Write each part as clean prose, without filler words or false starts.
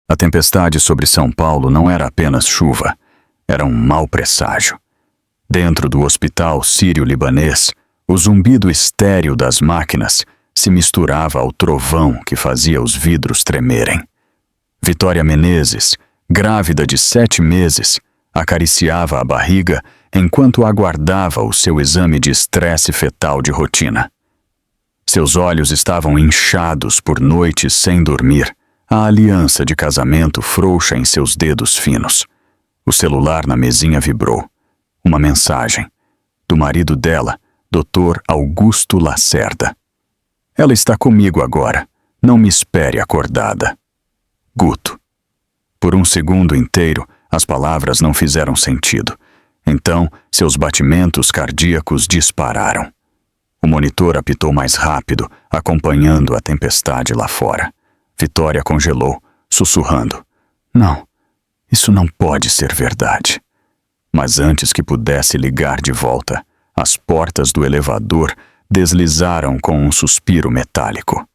A tempestade sobre São Paulo não era apenas chuva, era um mau presságio. Dentro do hospital sírio-libanês, o zumbido estéril das máquinas se misturava ao trovão que fazia os vidros tremerem. Vitória Menezes, grávida de 7 meses, acariciava a barriga enquanto aguardava o seu exame de estresse fetal de rotina. Seus olhos estavam inchados por noites sem dormir, a aliança de casamento frouxa em seus dedos finos. O celular na mesinha vibrou. Uma mensagem. Do marido dela, Dr. Augusto Lacerda. Ela está comigo agora. Não me espere acordada. Guto. Por um segundo inteiro, as palavras não fizeram sentido. Então, seus batimentos cardíacos dispararam. O monitor apitou mais rápido, acompanhando a tempestade lá fora. Vitória congelou, sussurrando. Não, isso não pode ser verdade. Mas antes que pudesse ligar de volta, as portas do elevador deslizaram com um suspiro metálico.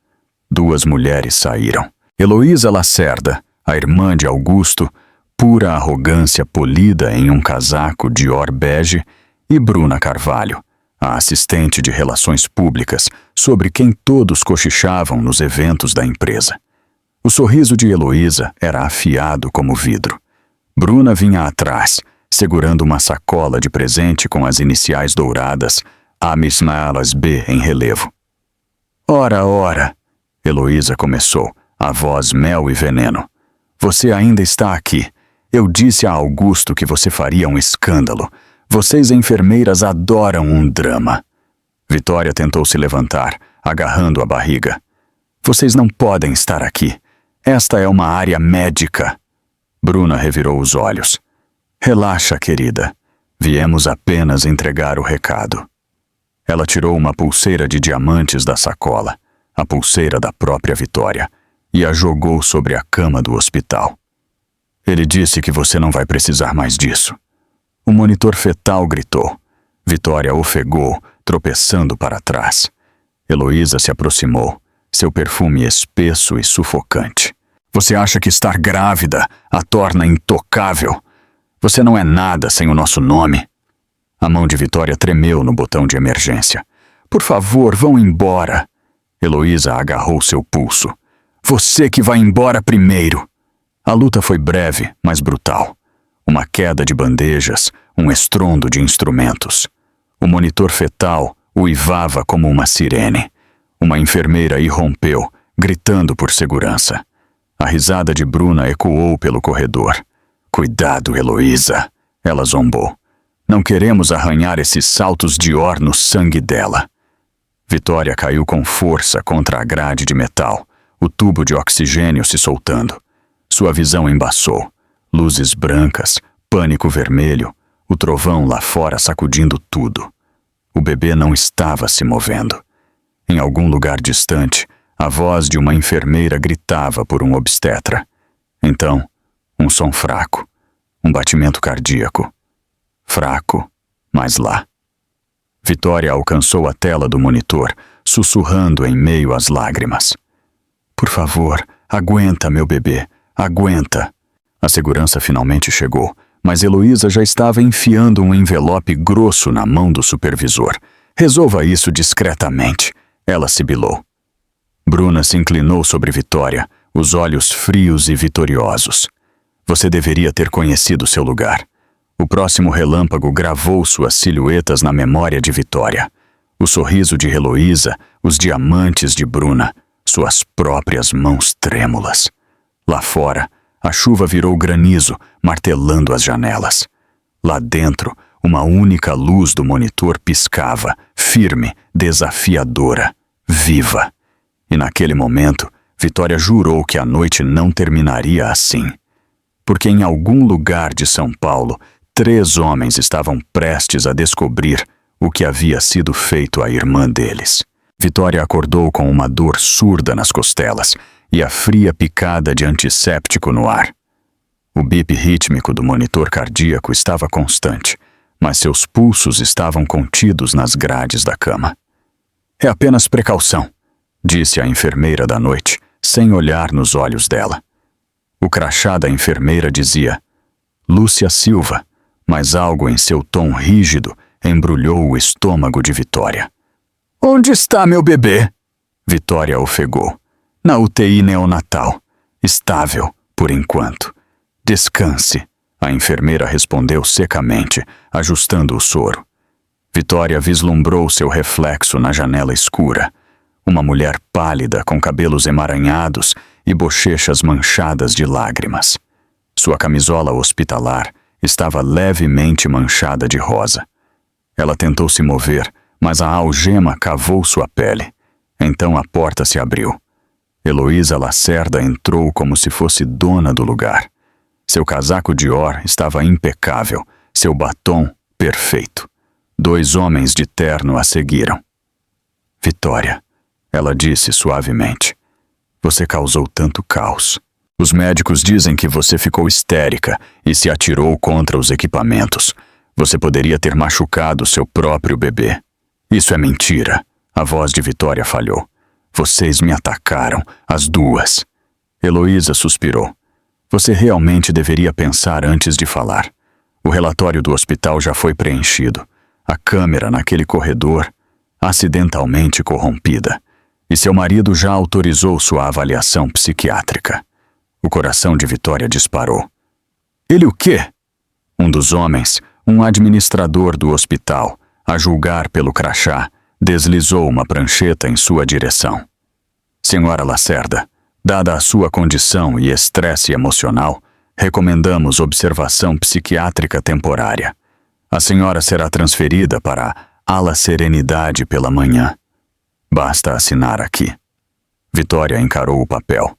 2 mulheres saíram. Heloísa Lacerda, a irmã de Augusto, pura arrogância polida em um casaco Dior bege, e Bruna Carvalho, a assistente de relações públicas, sobre quem todos cochichavam nos eventos da empresa. O sorriso de Heloísa era afiado como vidro. Bruna vinha atrás, segurando uma sacola de presente com as iniciais douradas, Amismalas B em relevo. Ora, ora, Heloísa começou, a voz mel e veneno. Você ainda está aqui. Eu disse a Augusto que você faria um escândalo. Vocês enfermeiras adoram um drama. Vitória tentou se levantar, agarrando a barriga. Vocês não podem estar aqui. Esta é uma área médica. Bruna revirou os olhos. Relaxa, querida. Viemos apenas entregar o recado. Ela tirou uma pulseira de diamantes da sacola, a pulseira da própria Vitória, e a jogou sobre a cama do hospital. Ele disse que você não vai precisar mais disso. O monitor fetal gritou. Vitória ofegou, tropeçando para trás. Heloísa se aproximou, seu perfume espesso e sufocante. Você acha que estar grávida a torna intocável? Você não é nada sem o nosso nome. A mão de Vitória tremeu no botão de emergência. Por favor, vão embora. Heloísa agarrou seu pulso. Você que vai embora primeiro. A luta foi breve, mas brutal. Uma queda de bandejas, um estrondo de instrumentos. O monitor fetal uivava como uma sirene. Uma enfermeira irrompeu, gritando por segurança. A risada de Bruna ecoou pelo corredor. Cuidado, Heloísa, ela zombou. Não queremos arranhar esses saltos Dior no sangue dela. Vitória caiu com força contra a grade de metal, o tubo de oxigênio se soltando. Sua visão embaçou. Luzes brancas, pânico vermelho, o trovão lá fora sacudindo tudo. O bebê não estava se movendo. Em algum lugar distante, a voz de uma enfermeira gritava por um obstetra. Então, um som fraco, um batimento cardíaco. Fraco, mas lá. Vitória alcançou a tela do monitor, sussurrando em meio às lágrimas. Por favor, aguenta, meu bebê, aguenta. A segurança finalmente chegou, mas Heloísa já estava enfiando um envelope grosso na mão do supervisor. Resolva isso discretamente, ela sibilou. Bruna se inclinou sobre Vitória, os olhos frios e vitoriosos. Você deveria ter conhecido seu lugar. O próximo relâmpago gravou suas silhuetas na memória de Vitória. O sorriso de Heloísa, os diamantes de Bruna, suas próprias mãos trêmulas. Lá fora, a chuva virou granizo, martelando as janelas. Lá dentro, uma única luz do monitor piscava, firme, desafiadora, viva. E naquele momento, Vitória jurou que a noite não terminaria assim. Porque em algum lugar de São Paulo, 3 homens estavam prestes a descobrir o que havia sido feito à irmã deles. Vitória acordou com uma dor surda nas costelas e a fria picada de antisséptico no ar. O bip rítmico do monitor cardíaco estava constante, mas seus pulsos estavam contidos nas grades da cama. É apenas precaução, disse a enfermeira da noite, sem olhar nos olhos dela. O crachá da enfermeira dizia Lúcia Silva, mas algo em seu tom rígido embrulhou o estômago de Vitória. Onde está meu bebê? Vitória ofegou. Na UTI neonatal. Estável, por enquanto. Descanse, a enfermeira respondeu secamente, ajustando o soro. Vitória vislumbrou seu reflexo na janela escura. Uma mulher pálida com cabelos emaranhados e bochechas manchadas de lágrimas. Sua camisola hospitalar estava levemente manchada de rosa. Ela tentou se mover, mas a algema cavou sua pele. Então a porta se abriu. Heloísa Lacerda entrou como se fosse dona do lugar. Seu casaco Dior estava impecável, seu batom perfeito. 2 homens de terno a seguiram. Vitória, ela disse suavemente, você causou tanto caos. Os médicos dizem que você ficou histérica e se atirou contra os equipamentos. Você poderia ter machucado seu próprio bebê. Isso é mentira. A voz de Vitória falhou. Vocês me atacaram, as duas. Heloísa suspirou. Você realmente deveria pensar antes de falar. O relatório do hospital já foi preenchido. A câmera naquele corredor, acidentalmente corrompida. E seu marido já autorizou sua avaliação psiquiátrica. O coração de Vitória disparou. Ele o quê? Um dos homens, um administrador do hospital, a julgar pelo crachá, deslizou uma prancheta em sua direção. Senhora Lacerda, dada a sua condição e estresse emocional, recomendamos observação psiquiátrica temporária. A senhora será transferida para a ala Serenidade pela manhã. Basta assinar aqui. Vitória encarou o papel.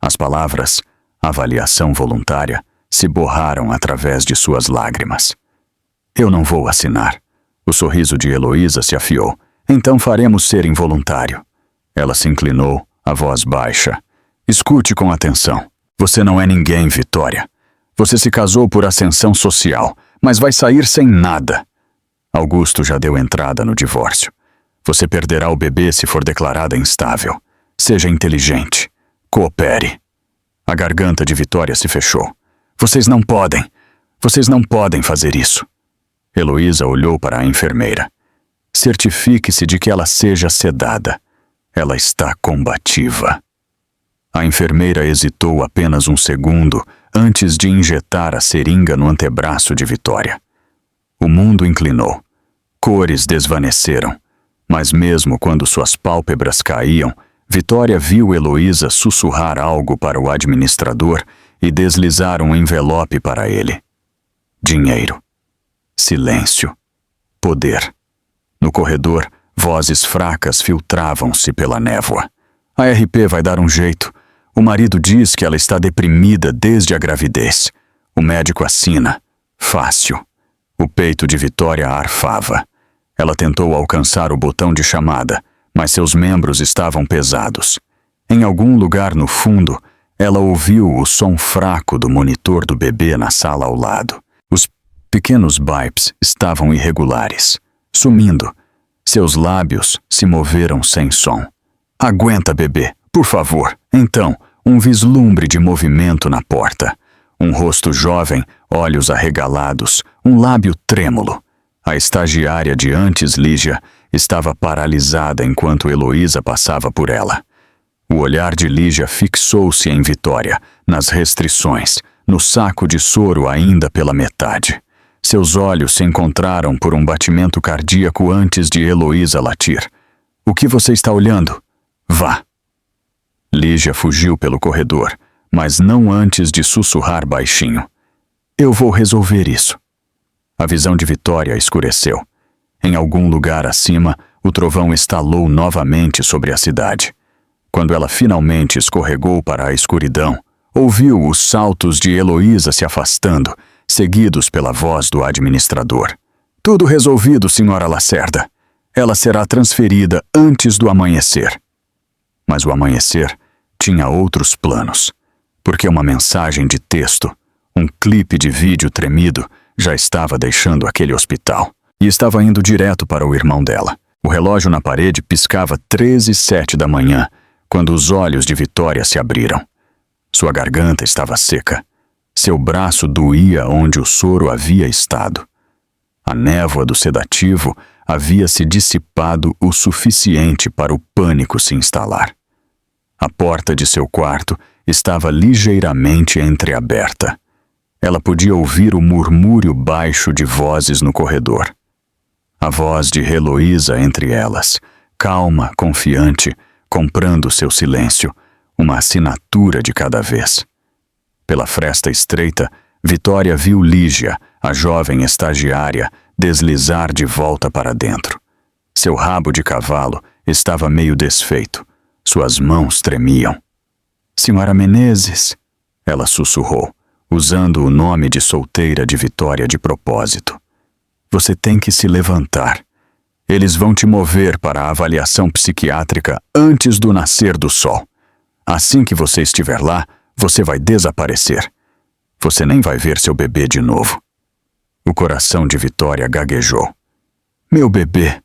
As palavras, avaliação voluntária, se borraram através de suas lágrimas. Eu não vou assinar. O sorriso de Heloísa se afiou. Então faremos ser involuntário. Ela se inclinou, a voz baixa. Escute com atenção. Você não é ninguém, Vitória. Você se casou por ascensão social, mas vai sair sem nada. Augusto já deu entrada no divórcio. Você perderá o bebê se for declarada instável. Seja inteligente. Coopere. A garganta de Vitória se fechou. Vocês não podem fazer isso. Heloísa olhou para a enfermeira. Certifique-se de que ela seja sedada. Ela está combativa. A enfermeira hesitou apenas um segundo antes de injetar a seringa no antebraço de Vitória. O mundo inclinou. Cores desvaneceram. Mas mesmo quando suas pálpebras caíam, Vitória viu Heloísa sussurrar algo para o administrador e deslizar um envelope para ele. Dinheiro. Silêncio. Poder. No corredor, vozes fracas filtravam-se pela névoa. A RP vai dar um jeito. O marido diz que ela está deprimida desde a gravidez. O médico assina. Fácil. O peito de Vitória arfava. Ela tentou alcançar o botão de chamada, mas seus membros estavam pesados. Em algum lugar no fundo, ela ouviu o som fraco do monitor do bebê na sala ao lado. Os pequenos bips estavam irregulares, sumindo. Seus lábios se moveram sem som. Aguenta, bebê, por favor. Então, um vislumbre de movimento na porta. Um rosto jovem, olhos arregalados, um lábio trêmulo. A estagiária de antes, Lígia, estava paralisada enquanto Heloísa passava por ela. O olhar de Lígia fixou-se em Vitória, nas restrições, no saco de soro ainda pela metade. Seus olhos se encontraram por um batimento cardíaco antes de Heloísa latir. O que você está olhando? Vá. Lígia fugiu pelo corredor, mas não antes de sussurrar baixinho. Eu vou resolver isso. A visão de Vitória escureceu. Em algum lugar acima, o trovão estalou novamente sobre a cidade. Quando ela finalmente escorregou para a escuridão, ouviu os saltos de Heloísa se afastando, seguidos pela voz do administrador. Tudo resolvido, senhora Lacerda. Ela será transferida antes do amanhecer. Mas o amanhecer tinha outros planos, porque uma mensagem de texto, um clipe de vídeo tremido, já estava deixando aquele hospital e estava indo direto para o irmão dela. O relógio na parede piscava 13h07 da manhã, quando os olhos de Vitória se abriram. Sua garganta estava seca. Seu braço doía onde o soro havia estado. A névoa do sedativo havia se dissipado o suficiente para o pânico se instalar. A porta de seu quarto estava ligeiramente entreaberta. Ela podia ouvir o murmúrio baixo de vozes no corredor. A voz de Heloísa entre elas, calma, confiante, comprando seu silêncio, uma assinatura de cada vez. Pela fresta estreita, Vitória viu Lígia, a jovem estagiária, deslizar de volta para dentro. Seu rabo de cavalo estava meio desfeito. Suas mãos tremiam. "Senhora Menezes", ela sussurrou, usando o nome de solteira de Vitória de propósito. "Você tem que se levantar. Eles vão te mover para a avaliação psiquiátrica antes do nascer do sol. Assim que você estiver lá, você vai desaparecer. Você nem vai ver seu bebê de novo." O coração de Vitória gaguejou. "Meu bebê."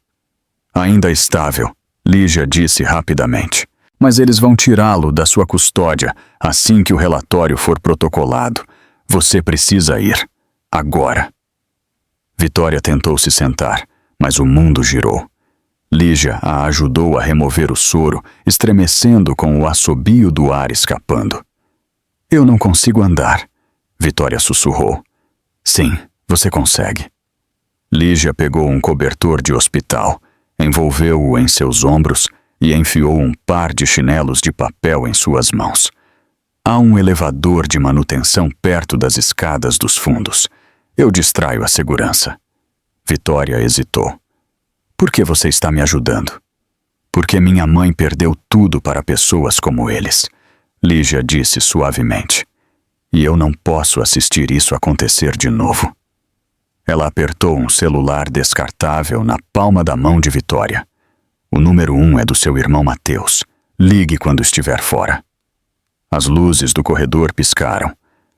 "Ainda estável", Lígia disse rapidamente. "Mas eles vão tirá-lo da sua custódia assim que o relatório for protocolado. Você precisa ir. Agora." Vitória tentou se sentar, mas o mundo girou. Lígia a ajudou a remover o soro, estremecendo com o assobio do ar escapando. "Eu não consigo andar", Vitória sussurrou. "Sim, você consegue." Lígia pegou um cobertor de hospital, envolveu-o em seus ombros e enfiou um par de chinelos de papel em suas mãos. "Há um elevador de manutenção perto das escadas dos fundos. Eu distraio a segurança." Vitória hesitou. "Por que você está me ajudando?" "Porque minha mãe perdeu tudo para pessoas como eles", Lígia disse suavemente. "E eu não posso assistir isso acontecer de novo." Ela apertou um celular descartável na palma da mão de Vitória. "O número 1 é do seu irmão Mateus. Ligue quando estiver fora." As luzes do corredor piscaram.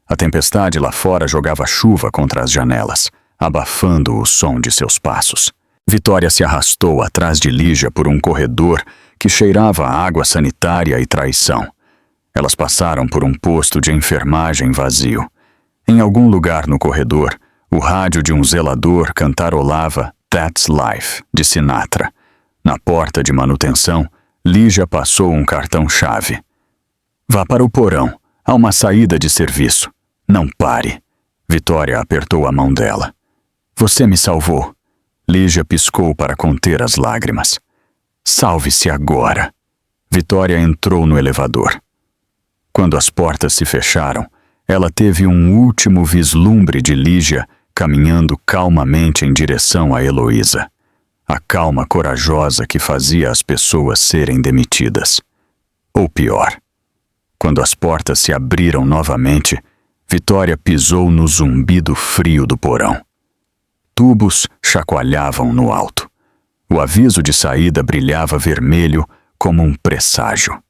A tempestade lá fora jogava chuva contra as janelas, abafando o som de seus passos. Vitória se arrastou atrás de Lígia por um corredor que cheirava a água sanitária e traição. Elas passaram por um posto de enfermagem vazio. Em algum lugar no corredor, o rádio de um zelador cantarolava "That's Life", de Sinatra. Na porta de manutenção, Lígia passou um cartão-chave. "Vá para o porão. Há uma saída de serviço. Não pare." Vitória apertou a mão dela. "Você me salvou." Lígia piscou para conter as lágrimas. "Salve-se agora." Vitória entrou no elevador. Quando as portas se fecharam, ela teve um último vislumbre de Lígia caminhando calmamente em direção a Heloísa. A calma corajosa que fazia as pessoas serem demitidas. Ou pior. Quando as portas se abriram novamente, Vitória pisou no zumbido frio do porão. Tubos chacoalhavam no alto. O aviso de saída brilhava vermelho como um presságio.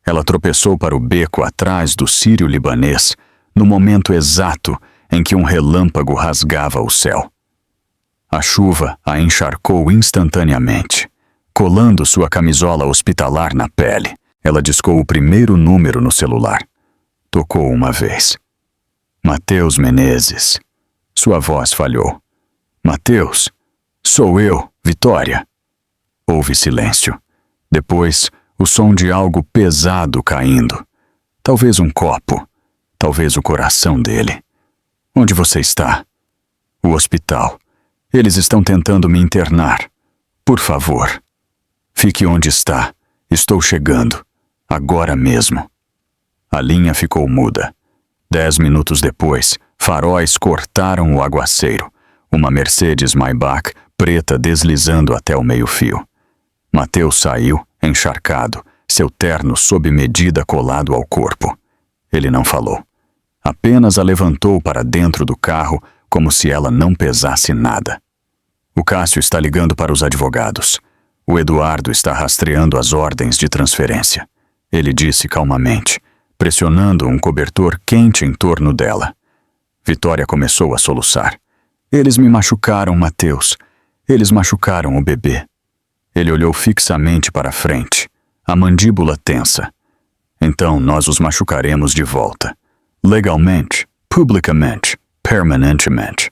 Ela tropeçou para o beco atrás do sírio-libanês no momento exato em que um relâmpago rasgava o céu. A chuva a encharcou instantaneamente, colando sua camisola hospitalar na pele. Ela discou o primeiro número no celular. Tocou uma vez. "Mateus Menezes." Sua voz falhou. "Mateus, sou eu, Vitória." Houve silêncio. Depois, o som de algo pesado caindo. Talvez um copo. Talvez o coração dele. "Onde você está?" "O hospital. Eles estão tentando me internar. Por favor." "Fique onde está. Estou chegando. Agora mesmo." A linha ficou muda. 10 minutos depois, faróis cortaram o aguaceiro. Uma Mercedes Maybach preta deslizando até o meio-fio. Mateus saiu, encharcado, seu terno sob medida colado ao corpo. Ele não falou. Apenas a levantou para dentro do carro como se ela não pesasse nada. "O Cássio está ligando para os advogados. O Eduardo está rastreando as ordens de transferência", ele disse calmamente, pressionando um cobertor quente em torno dela. Vitória começou a soluçar. "Eles me machucaram, Mateus. Eles machucaram o bebê." Ele olhou fixamente para frente, a mandíbula tensa. Então nós os machucaremos de volta. Legalmente, publicamente, permanentemente.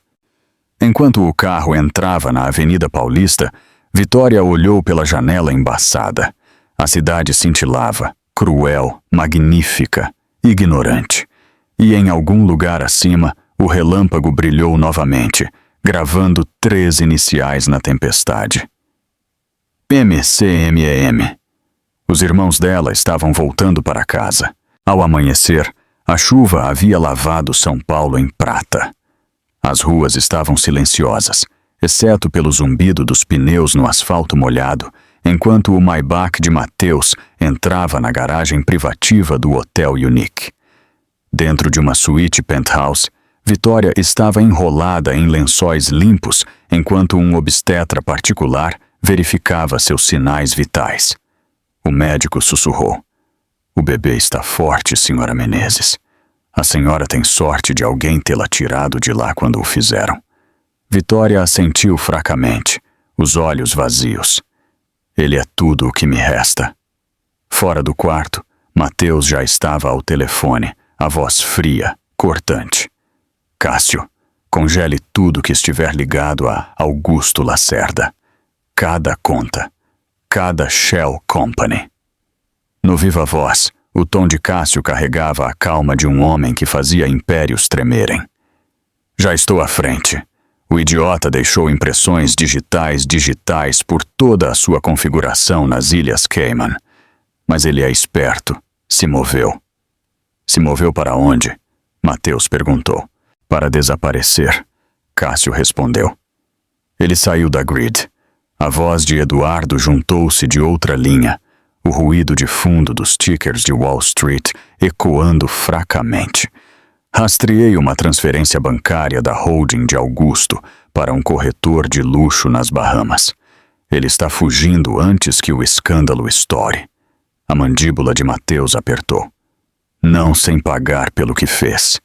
Enquanto o carro entrava na Avenida Paulista, Vitória olhou pela janela embaçada. A cidade cintilava, cruel, magnífica, ignorante. E em algum lugar acima, o relâmpago brilhou novamente, gravando 3 iniciais na tempestade. MCMEM. Os irmãos dela estavam voltando para casa. Ao amanhecer, a chuva havia lavado São Paulo em prata. As ruas estavam silenciosas, exceto pelo zumbido dos pneus no asfalto molhado, enquanto o Maybach de Mateus entrava na garagem privativa do Hotel Unique. Dentro de uma suíte penthouse, Vitória estava enrolada em lençóis limpos enquanto um obstetra particular verificava seus sinais vitais. O médico sussurrou: "O bebê está forte, senhora Menezes. A senhora tem sorte de alguém tê-la tirado de lá quando o fizeram." Vitória assentiu fracamente, os olhos vazios. "Ele é tudo o que me resta." Fora do quarto, Mateus já estava ao telefone, a voz fria, cortante. "Cássio, congele tudo que estiver ligado a Augusto Lacerda. Cada conta. Cada Shell Company." No viva voz, o tom de Cássio carregava a calma de um homem que fazia impérios tremerem. "Já estou à frente. O idiota deixou impressões digitais por toda a sua configuração nas Ilhas Cayman. Mas ele é esperto. Se moveu." "Se moveu para onde?" Mateus perguntou. "Para desaparecer." Cássio respondeu. Ele saiu da grid. A voz de Eduardo juntou-se de outra linha, o ruído de fundo dos tickers de Wall Street ecoando fracamente. "Rastreei uma transferência bancária da holding de Augusto para um corretor de luxo nas Bahamas. Ele está fugindo antes que o escândalo estoure." A mandíbula de Mateus apertou. Não sem pagar pelo que fez.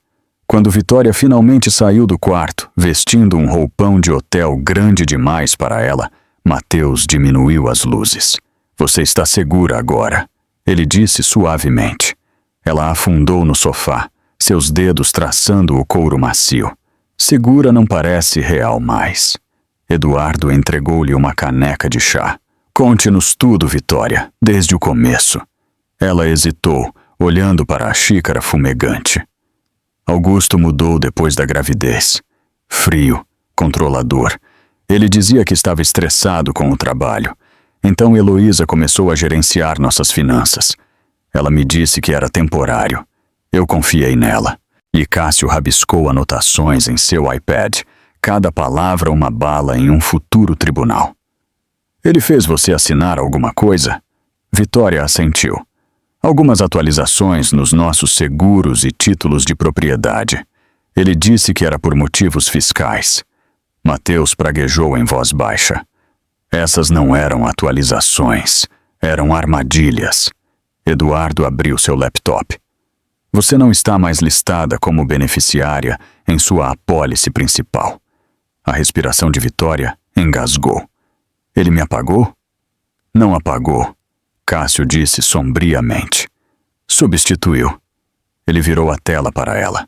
Quando Vitória finalmente saiu do quarto, vestindo um roupão de hotel grande demais para ela, Mateus diminuiu as luzes. "Você está segura agora," ele disse suavemente. Ela afundou no sofá, seus dedos traçando o couro macio. Segura não parece real mais. Eduardo entregou-lhe uma caneca de chá. "Conte-nos tudo, Vitória, desde o começo." Ela hesitou, olhando para a xícara fumegante. Augusto mudou depois da gravidez. Frio, controlador. Ele dizia que estava estressado com o trabalho. Então Heloísa começou a gerenciar nossas finanças. Ela me disse que era temporário. Eu confiei nela. E Cássio rabiscou anotações em seu iPad, cada palavra uma bala em um futuro tribunal. "Ele fez você assinar alguma coisa?" Vitória assentiu. "Algumas atualizações nos nossos seguros e títulos de propriedade. Ele disse que era por motivos fiscais." Mateus praguejou em voz baixa. "Essas não eram atualizações, eram armadilhas." Eduardo abriu seu laptop. "Você não está mais listada como beneficiária em sua apólice principal." A respiração de Vitória engasgou. "Ele me apagou?" "Não apagou," Cássio disse sombriamente. "Substituiu." Ele virou a tela para ela.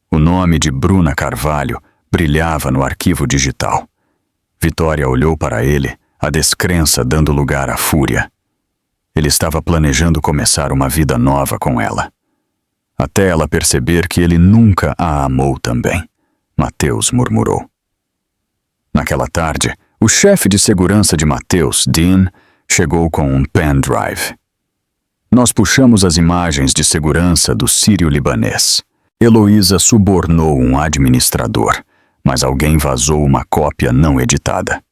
O nome de Bruna Carvalho brilhava no arquivo digital. Vitória olhou para ele, a descrença dando lugar à fúria. Ele estava planejando começar uma vida nova com ela. Até ela perceber que ele nunca a amou também, Mateus murmurou. Naquela tarde, o chefe de segurança de Mateus, Dean, chegou com um pendrive. "Nós puxamos as imagens de segurança do sírio-libanês. Heloísa subornou um administrador, mas alguém vazou uma cópia não editada."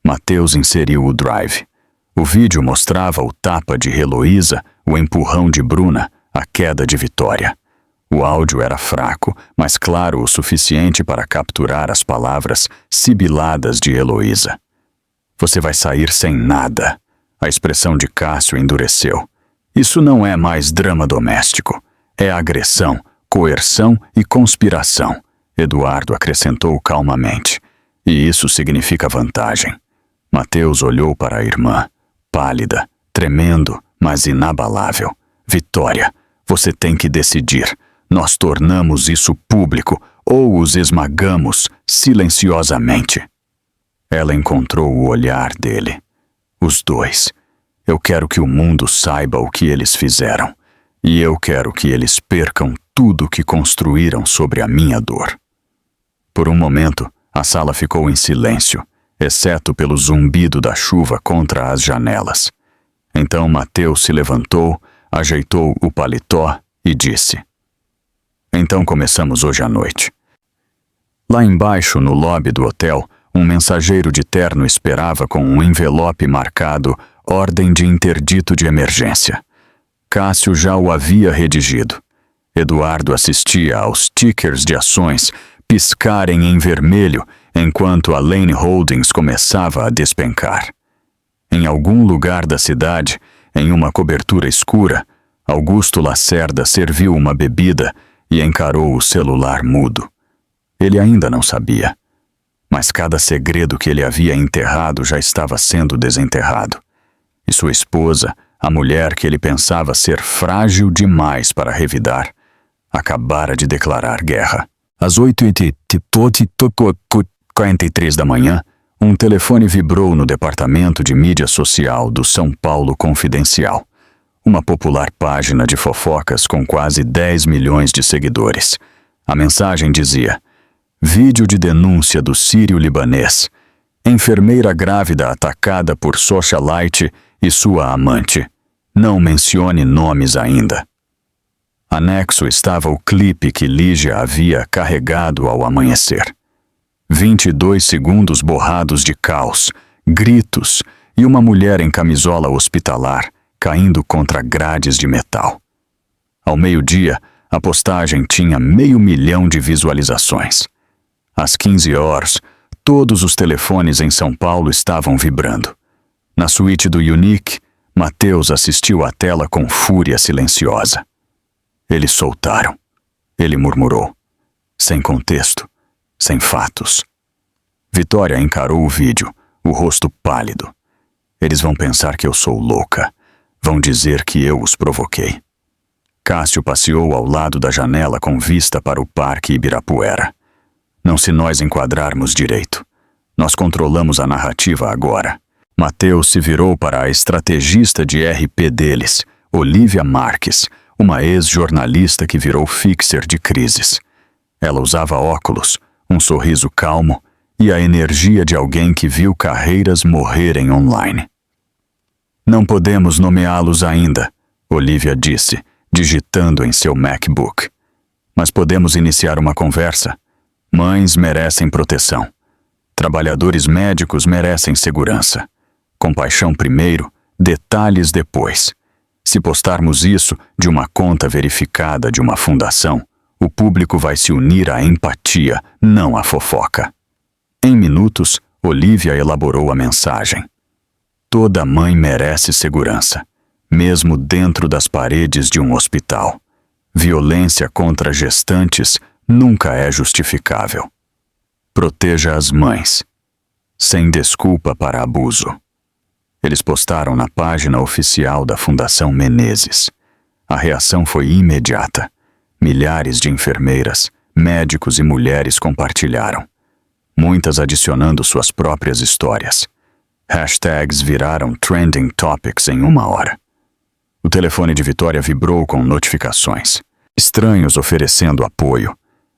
Mateus inseriu o drive. O vídeo mostrava o tapa de Heloísa, o empurrão de Bruna, a queda de Vitória. O áudio era fraco, mas claro o suficiente para capturar as palavras sibiladas de Heloísa. "Você vai sair sem nada." A expressão de Cássio endureceu. "Isso não é mais drama doméstico. É agressão, coerção e conspiração." Eduardo acrescentou calmamente. "E isso significa vantagem." Mateus olhou para a irmã, pálida, tremendo, mas inabalável. Vitória, você tem que decidir. Nós tornamos isso público ou os esmagamos silenciosamente. Ela encontrou o olhar dele. Os dois. Eu quero que o mundo saiba o que eles fizeram. E eu quero que eles percam tudo que construíram sobre a minha dor. Por um momento, a sala ficou em silêncio, exceto pelo zumbido da chuva contra as janelas. Então Mateus se levantou, ajeitou o paletó e disse: Então começamos hoje à noite. Lá embaixo, no lobby do hotel, um mensageiro de terno esperava com um envelope marcado Ordem de Interdito de Emergência. Cássio já o havia redigido. Eduardo assistia aos tickers de ações piscarem em vermelho enquanto a Lane Holdings começava a despencar. Em algum lugar da cidade, em uma cobertura escura, Augusto Lacerda serviu uma bebida e encarou o celular mudo. Ele ainda não sabia. Mas cada segredo que ele havia enterrado já estava sendo desenterrado. E sua esposa, a mulher que ele pensava ser frágil demais para revidar, acabara de declarar guerra. Às 8h43 da manhã, um telefone vibrou no departamento de mídia social do São Paulo Confidencial, uma popular página de fofocas com quase 10 milhões de seguidores. A mensagem dizia: Vídeo de denúncia do sírio-libanês. Enfermeira grávida atacada por socialite e sua amante. Não mencione nomes ainda. Anexo estava o clipe que Lígia havia carregado ao amanhecer. 22 segundos borrados de caos, gritos e uma mulher em camisola hospitalar caindo contra grades de metal. Ao meio-dia, a postagem tinha 500.000 de visualizações. Às 15 horas, todos os telefones em São Paulo estavam vibrando. Na suíte do Unique, Mateus assistiu à tela com fúria silenciosa. Eles soltaram. Ele murmurou. Sem contexto, sem fatos. Vitória encarou o vídeo, o rosto pálido. Eles vão pensar que eu sou louca. Vão dizer que eu os provoquei. Cássio passeou ao lado da janela com vista para o Parque Ibirapuera. Não se nós enquadrarmos direito. Nós controlamos a narrativa agora. Mateus se virou para a estrategista de RP deles, Olívia Marques, uma ex-jornalista que virou fixer de crises. Ela usava óculos, um sorriso calmo e a energia de alguém que viu carreiras morrerem online. Não podemos nomeá-los ainda, Olívia disse, digitando em seu MacBook. Mas podemos iniciar uma conversa. Mães merecem proteção. Trabalhadores médicos merecem segurança. Compaixão primeiro, detalhes depois. Se postarmos isso de uma conta verificada de uma fundação, o público vai se unir à empatia, não à fofoca. Em minutos, Olívia elaborou a mensagem. Toda mãe merece segurança, mesmo dentro das paredes de um hospital. Violência contra gestantes nunca é justificável. Proteja as mães. Sem desculpa para abuso. Eles postaram na página oficial da Fundação Menezes. A reação foi imediata. Milhares de enfermeiras, médicos e mulheres compartilharam. Muitas adicionando suas próprias histórias. Hashtags viraram trending topics em 1 hora. O telefone de Vitória vibrou com notificações. Estranhos oferecendo apoio.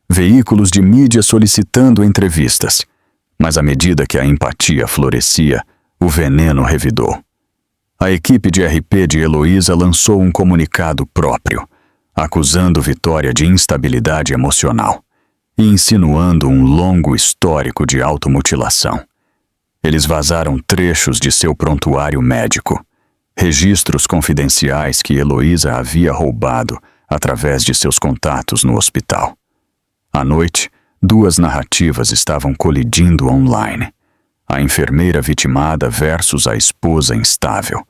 Veículos de mídia solicitando entrevistas. Mas à medida que a empatia florescia, o veneno revidou. A equipe de RP de Heloísa lançou um comunicado próprio, acusando Vitória de instabilidade emocional e insinuando um longo histórico de automutilação. Eles vazaram trechos de seu prontuário médico, registros confidenciais que Heloísa havia roubado através de seus contatos no hospital. À noite, 2 narrativas estavam colidindo online. A enfermeira vitimada versus a esposa instável.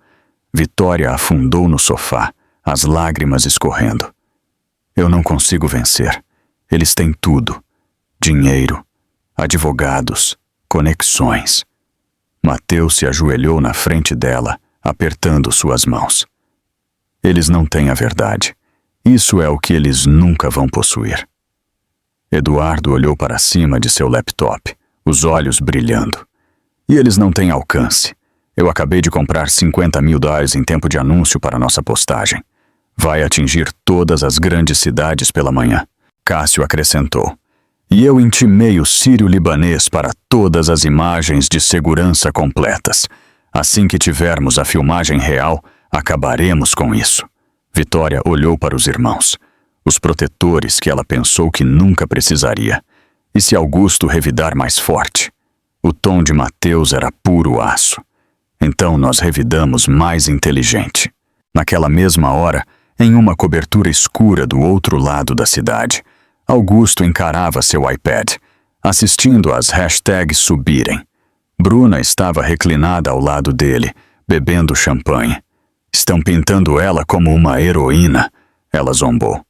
Vitória afundou no sofá, as lágrimas escorrendo. Eu não consigo vencer. Eles têm tudo. Dinheiro, advogados, conexões. Mateus se ajoelhou na frente dela, apertando suas mãos. Eles não têm a verdade. Isso é o que eles nunca vão possuir. Eduardo olhou para cima de seu laptop, os olhos brilhando. E eles não têm alcance. Eu acabei de comprar $50 mil em tempo de anúncio para nossa postagem. Vai atingir todas as grandes cidades pela manhã. Cássio acrescentou. E eu intimei o sírio-libanês para todas as imagens de segurança completas. Assim que tivermos a filmagem real, acabaremos com isso. Vitória olhou para os irmãos, os protetores que ela pensou que nunca precisaria. E se Augusto revidar mais forte? O tom de Mateus era puro aço. Então nós revidamos mais inteligente. Naquela mesma hora, em uma cobertura escura do outro lado da cidade, Augusto encarava seu iPad, assistindo às hashtags subirem. Bruna estava reclinada ao lado dele, bebendo champanhe. Estão pintando ela como uma heroína, ela zombou.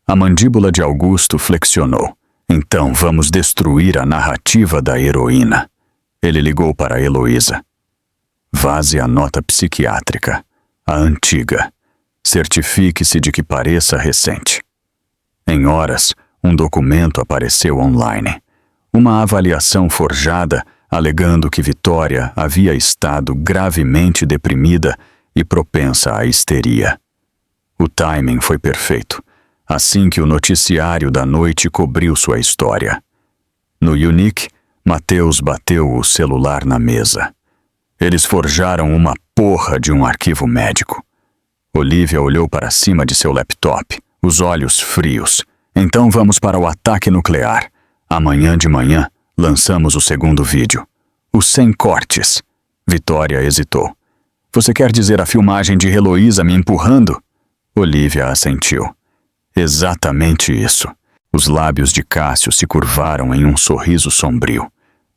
A mandíbula de Augusto flexionou. Então vamos destruir a narrativa da heroína. Ele ligou para Heloísa. Vaze a nota psiquiátrica, a antiga. Certifique-se de que pareça recente. Em horas, um documento apareceu online. Uma avaliação forjada alegando que Vitória havia estado gravemente deprimida e propensa à histeria. O timing foi perfeito, assim que o noticiário da noite cobriu sua história. No Unique, Mateus bateu o celular na mesa. Eles forjaram uma porra de um arquivo médico. Olivia olhou para cima de seu laptop, os olhos frios. Então vamos para o ataque nuclear. Amanhã de manhã, lançamos o segundo vídeo. Os 100 cortes. Vitória hesitou. Você quer dizer a filmagem de Heloísa me empurrando? Olivia assentiu. Exatamente isso. Os lábios de Cássio se curvaram em um sorriso sombrio.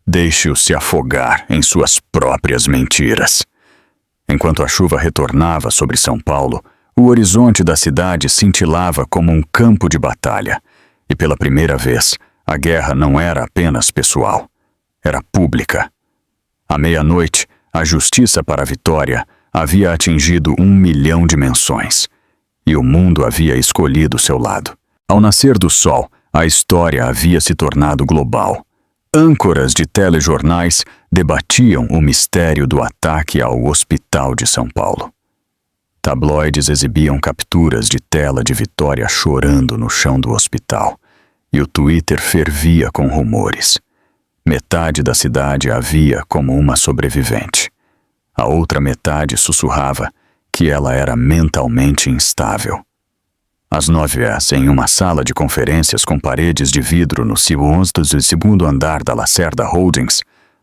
Deixe-o se afogar em suas próprias mentiras. Enquanto a chuva retornava sobre São Paulo, o horizonte da cidade cintilava como um campo de batalha. E pela primeira vez, a guerra não era apenas pessoal. Era pública. À meia-noite, a justiça para a Vitória havia atingido 1 milhão de menções. E o mundo havia escolhido seu lado. Ao nascer do sol, a história havia se tornado global. Âncoras de telejornais debatiam o mistério do ataque ao Hospital de São Paulo. Tabloides exibiam capturas de tela de Vitória chorando no chão do hospital, e o Twitter fervia com rumores. Metade da cidade a via como uma sobrevivente. A outra metade sussurrava que ela era mentalmente instável. Às 9h, em uma sala de conferências com paredes de vidro no segundo andar da Lacerda Holdings,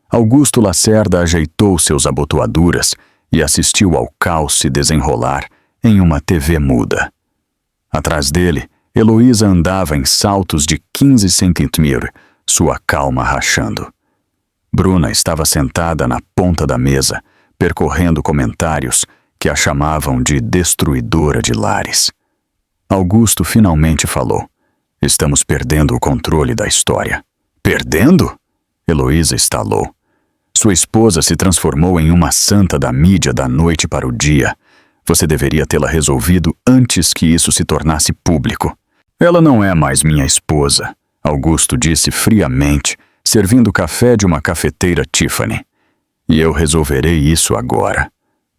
Augusto Lacerda ajeitou seus abotoaduras e assistiu ao caos se desenrolar em uma TV muda. Atrás dele, Heloísa andava em saltos de 15 centímetros, sua calma rachando. Bruna estava sentada na ponta da mesa, percorrendo comentários que a chamavam de destruidora de lares. Augusto finalmente falou. Estamos perdendo o controle da história. Perdendo? Heloísa estalou. Sua esposa se transformou em uma santa da mídia da noite para o dia. Você deveria tê-la resolvido antes que isso se tornasse público. Ela não é mais minha esposa, Augusto disse friamente, servindo café de uma cafeteira Tiffany. E eu resolverei isso agora.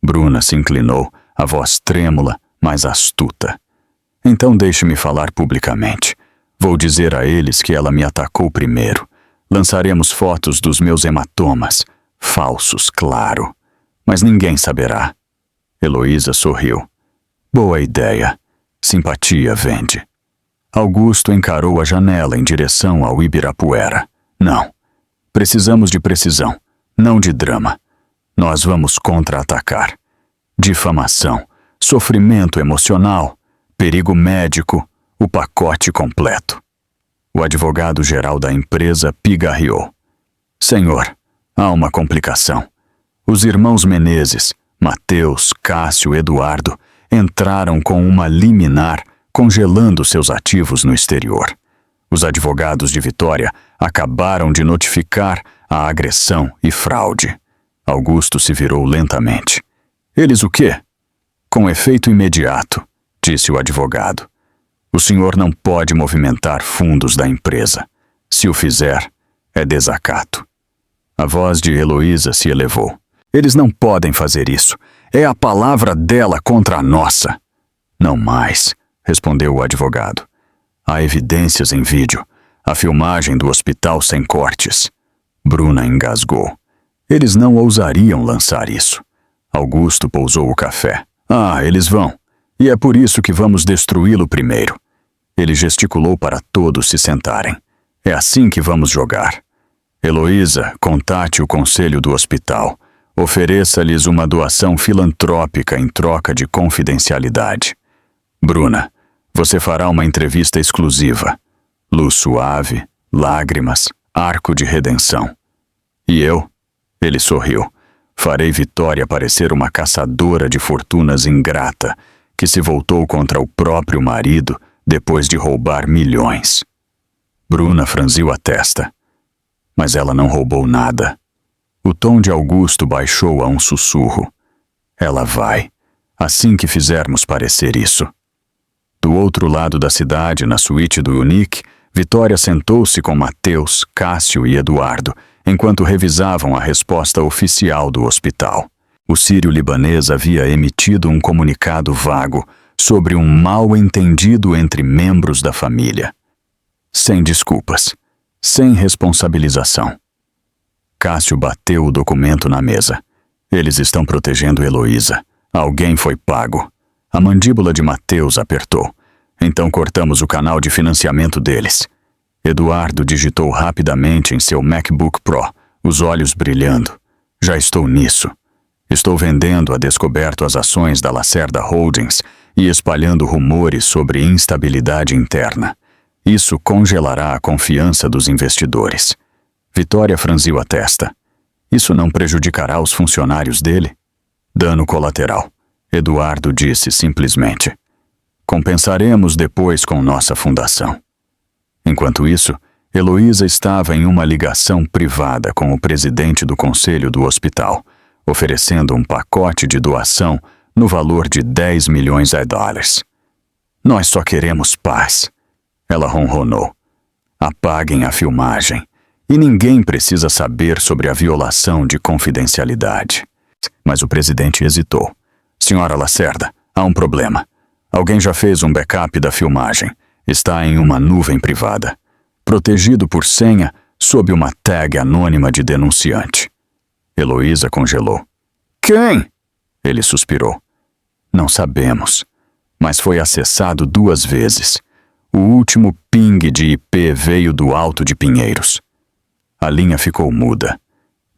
Bruna se inclinou, a voz trêmula, mas astuta. Então deixe-me falar publicamente. Vou dizer a eles que ela me atacou primeiro. Lançaremos fotos dos meus hematomas. Falsos, claro. Mas ninguém saberá. Heloísa sorriu. Boa ideia. Simpatia vende. Augusto encarou a janela em direção ao Ibirapuera. Não. Precisamos de precisão, não de drama. Nós vamos contra-atacar. Difamação, sofrimento emocional, perigo médico, o pacote completo. O advogado-geral da empresa pigarreou. Senhor, há uma complicação. Os irmãos Menezes, Mateus, Cássio, Eduardo, entraram com uma liminar congelando seus ativos no exterior. Os advogados de Vitória acabaram de notificar a agressão e fraude. Augusto se virou lentamente. Eles o quê? Com efeito imediato, disse o advogado. O senhor não pode movimentar fundos da empresa. Se o fizer, é desacato. A voz de Heloísa se elevou. Eles não podem fazer isso. É a palavra dela contra a nossa. Não mais, respondeu o advogado. Há evidências em vídeo. A filmagem do hospital sem cortes. Bruna engasgou. Eles não ousariam lançar isso. Augusto pousou o café. Eles vão. E é por isso que vamos destruí-lo primeiro. Ele gesticulou para todos se sentarem. É assim que vamos jogar. Heloísa, contate o conselho do hospital. Ofereça-lhes uma doação filantrópica em troca de confidencialidade. Bruna, você fará uma entrevista exclusiva. Luz suave, lágrimas, arco de redenção. E eu? Ele sorriu. Farei Vitória parecer uma caçadora de fortunas ingrata, que se voltou contra o próprio marido depois de roubar milhões. Bruna franziu a testa. Mas ela não roubou nada. O tom de Augusto baixou a um sussurro. Ela vai, assim que fizermos parecer isso. Do outro lado da cidade, na suíte do Unique, Vitória sentou-se com Mateus, Cássio e Eduardo, enquanto revisavam a resposta oficial do hospital. O sírio-libanês havia emitido um comunicado vago sobre um mal-entendido entre membros da família. Sem desculpas, sem responsabilização. Cássio bateu o documento na mesa. Eles estão protegendo Heloísa. Alguém foi pago. A mandíbula de Mateus apertou. Então cortamos o canal de financiamento deles. Eduardo digitou rapidamente em seu MacBook Pro, os olhos brilhando. Já estou nisso. Estou vendendo a descoberto as ações da Lacerda Holdings e espalhando rumores sobre instabilidade interna. Isso congelará a confiança dos investidores. Vitória franziu a testa. Isso não prejudicará os funcionários dele? Dano colateral. Eduardo disse simplesmente. Compensaremos depois com nossa fundação. Enquanto isso, Heloísa estava em uma ligação privada com o presidente do conselho do hospital, oferecendo um pacote de doação no valor de 10 milhões de dólares. Nós só queremos paz. Ela ronronou. Apaguem a filmagem. E ninguém precisa saber sobre a violação de confidencialidade. Mas o presidente hesitou. Senhora Lacerda, há um problema. Alguém já fez um backup da filmagem. Está em uma nuvem privada. Protegido por senha, sob uma tag anônima de denunciante. Heloísa congelou. Quem? Ele suspirou. Não sabemos. Mas foi acessado 2 vezes. O último ping de IP veio do Alto de Pinheiros. A linha ficou muda.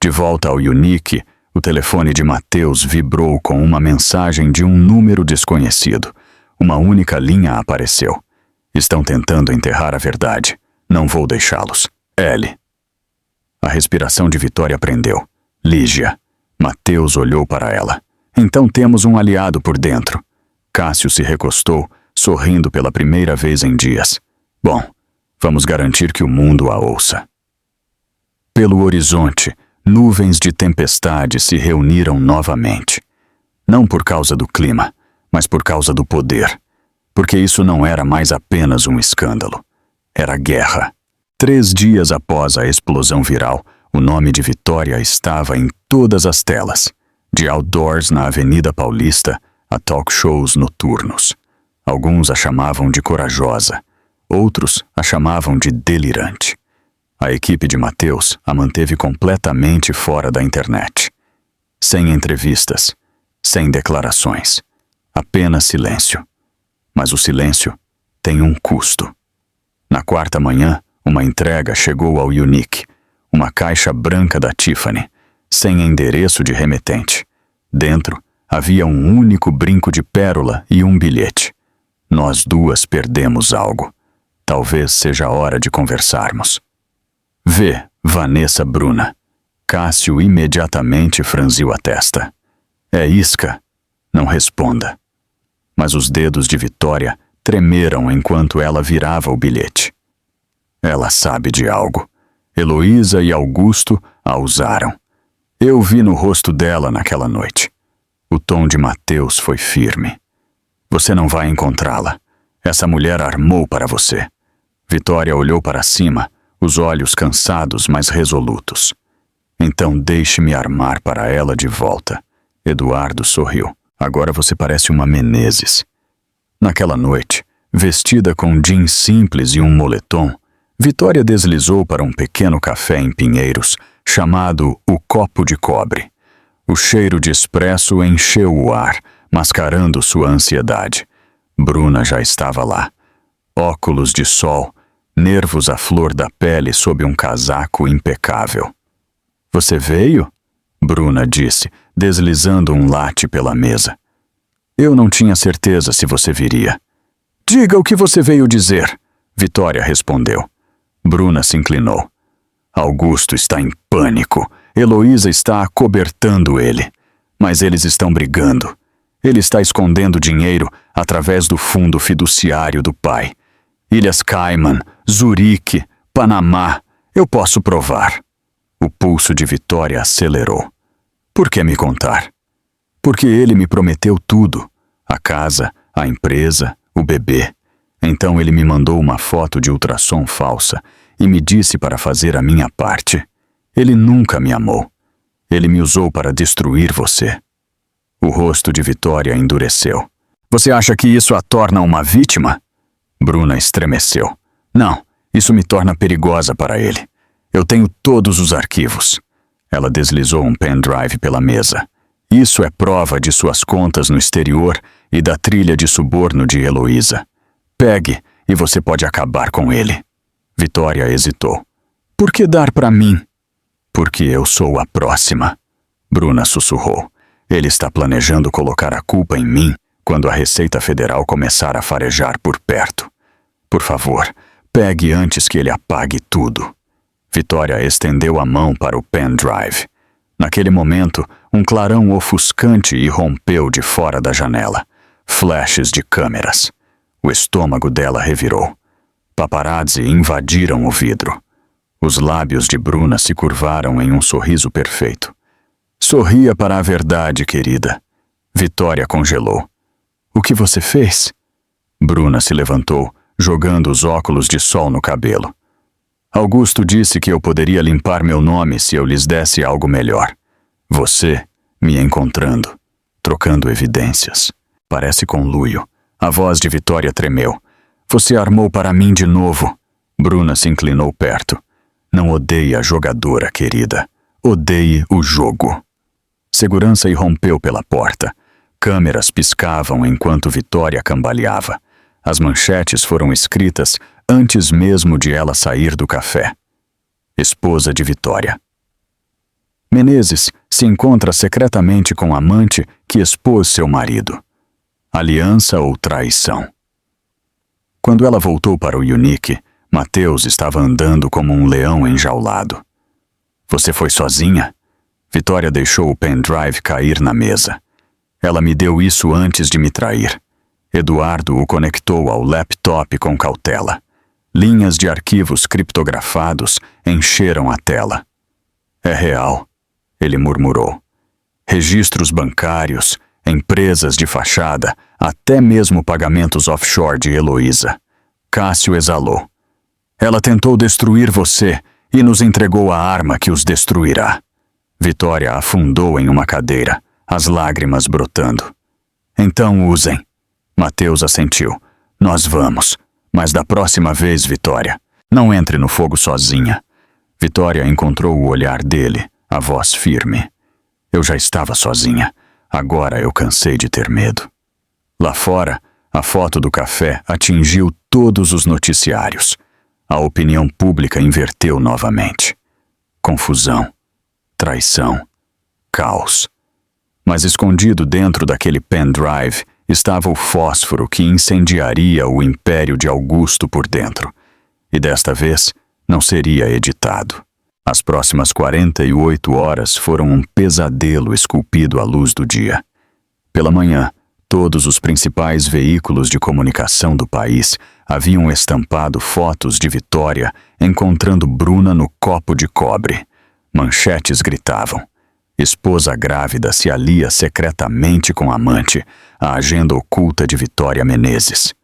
De volta ao Unique, o telefone de Mateus vibrou com uma mensagem de um número desconhecido. Uma única linha apareceu. Estão tentando enterrar a verdade. Não vou deixá-los. L. A respiração de Vitória prendeu. Lígia. Mateus olhou para ela. Então temos um aliado por dentro. Cássio se recostou, sorrindo pela primeira vez em dias. Bom, vamos garantir que o mundo a ouça. Pelo horizonte, nuvens de tempestade se reuniram novamente. Não por causa do clima, mas por causa do poder. Porque isso não era mais apenas um escândalo. Era guerra. 3 dias após a explosão viral, o nome de Vitória estava em todas as telas. De outdoors na Avenida Paulista a talk shows noturnos. Alguns a chamavam de corajosa. Outros a chamavam de delirante. A equipe de Mateus a manteve completamente fora da internet. Sem entrevistas, sem declarações, apenas silêncio. Mas o silêncio tem um custo. Na 4ª manhã, uma entrega chegou ao Unique, uma caixa branca da Tiffany, sem endereço de remetente. Dentro, havia um único brinco de pérola e um bilhete. Nós 2 perdemos algo. Talvez seja a hora de conversarmos. Vê, Vanessa Bruna. Cássio imediatamente franziu a testa. É isca? Não responda. Mas os dedos de Vitória tremeram enquanto ela virava o bilhete. Ela sabe de algo. Heloísa e Augusto a usaram. Eu vi no rosto dela naquela noite. O tom de Mateus foi firme. Você não vai encontrá-la. Essa mulher armou para você. Vitória olhou para cima, os olhos cansados, mas resolutos. Então deixe-me armar para ela de volta. Eduardo sorriu. Agora você parece uma Menezes. Naquela noite, vestida com jeans simples e um moletom, Vitória deslizou para um pequeno café em Pinheiros, chamado O Copo de Cobre. O cheiro de espresso encheu o ar, mascarando sua ansiedade. Bruna já estava lá. Óculos de sol, nervos à flor da pele sob um casaco impecável. Você veio? Bruna disse, deslizando um latte pela mesa. Eu não tinha certeza se você viria. Diga o que você veio dizer, Vitória respondeu. Bruna se inclinou. Augusto está em pânico. Heloísa está acobertando ele. Mas eles estão brigando. Ele está escondendo dinheiro através do fundo fiduciário do pai. Ilhas Cayman, Zurique, Panamá. Eu posso provar. O pulso de Vitória acelerou. Por que me contar? Porque ele me prometeu tudo. A casa, a empresa, o bebê. Então ele me mandou uma foto de ultrassom falsa e me disse para fazer a minha parte. Ele nunca me amou. Ele me usou para destruir você. O rosto de Vitória endureceu. Você acha que isso a torna uma vítima? Bruna estremeceu. Não, isso me torna perigosa para ele. Eu tenho todos os arquivos. Ela deslizou um pendrive pela mesa. Isso é prova de suas contas no exterior e da trilha de suborno de Heloísa. Pegue e você pode acabar com ele. Vitória hesitou. Por que dar para mim? Porque eu sou a próxima. Bruna sussurrou. Ele está planejando colocar a culpa em mim quando a Receita Federal começar a farejar por perto. Por favor, pegue antes que ele apague tudo. Vitória estendeu a mão para o pendrive. Naquele momento, um clarão ofuscante irrompeu de fora da janela. Flashes de câmeras. O estômago dela revirou. Paparazzi invadiram o vidro. Os lábios de Bruna se curvaram em um sorriso perfeito. Sorria para a verdade, querida. Vitória congelou. O que você fez? Bruna se levantou, jogando os óculos de sol no cabelo. Augusto disse que eu poderia limpar meu nome se eu lhes desse algo melhor. Você, me encontrando, trocando evidências. Parece conluio. A voz de Vitória tremeu. Você armou para mim de novo. Bruna se inclinou perto. Não odeie a jogadora, querida. Odeie o jogo. Segurança irrompeu pela porta. Câmeras piscavam enquanto Vitória cambaleava. As manchetes foram escritas antes mesmo de ela sair do café. Esposa de Vitória. Menezes se encontra secretamente com amante que expôs seu marido. Aliança ou traição? Quando ela voltou para o Unique, Mateus estava andando como um leão enjaulado. Você foi sozinha? Vitória deixou o pendrive cair na mesa. Ela me deu isso antes de me trair. Eduardo o conectou ao laptop com cautela. Linhas de arquivos criptografados encheram a tela. É real, ele murmurou. Registros bancários, empresas de fachada, até mesmo pagamentos offshore de Heloísa. Cássio exalou. Ela tentou destruir você e nos entregou a arma que os destruirá. Vitória afundou em uma cadeira, as lágrimas brotando. Então usem. Mateus assentiu. Nós vamos. Mas da próxima vez, Vitória, não entre no fogo sozinha. Vitória encontrou o olhar dele, a voz firme. Eu já estava sozinha. Agora eu cansei de ter medo. Lá fora, a foto do café atingiu todos os noticiários. A opinião pública inverteu novamente. Confusão, traição, caos. Mas escondido dentro daquele pendrive estava o fósforo que incendiaria o império de Augusto por dentro. E desta vez não seria editado. As próximas 48 horas foram um pesadelo esculpido à luz do dia. Pela manhã, todos os principais veículos de comunicação do país haviam estampado fotos de Vitória encontrando Bruna no copo de cobre. Manchetes gritavam: Esposa grávida se alia secretamente com amante, a agenda oculta de Vitória Menezes.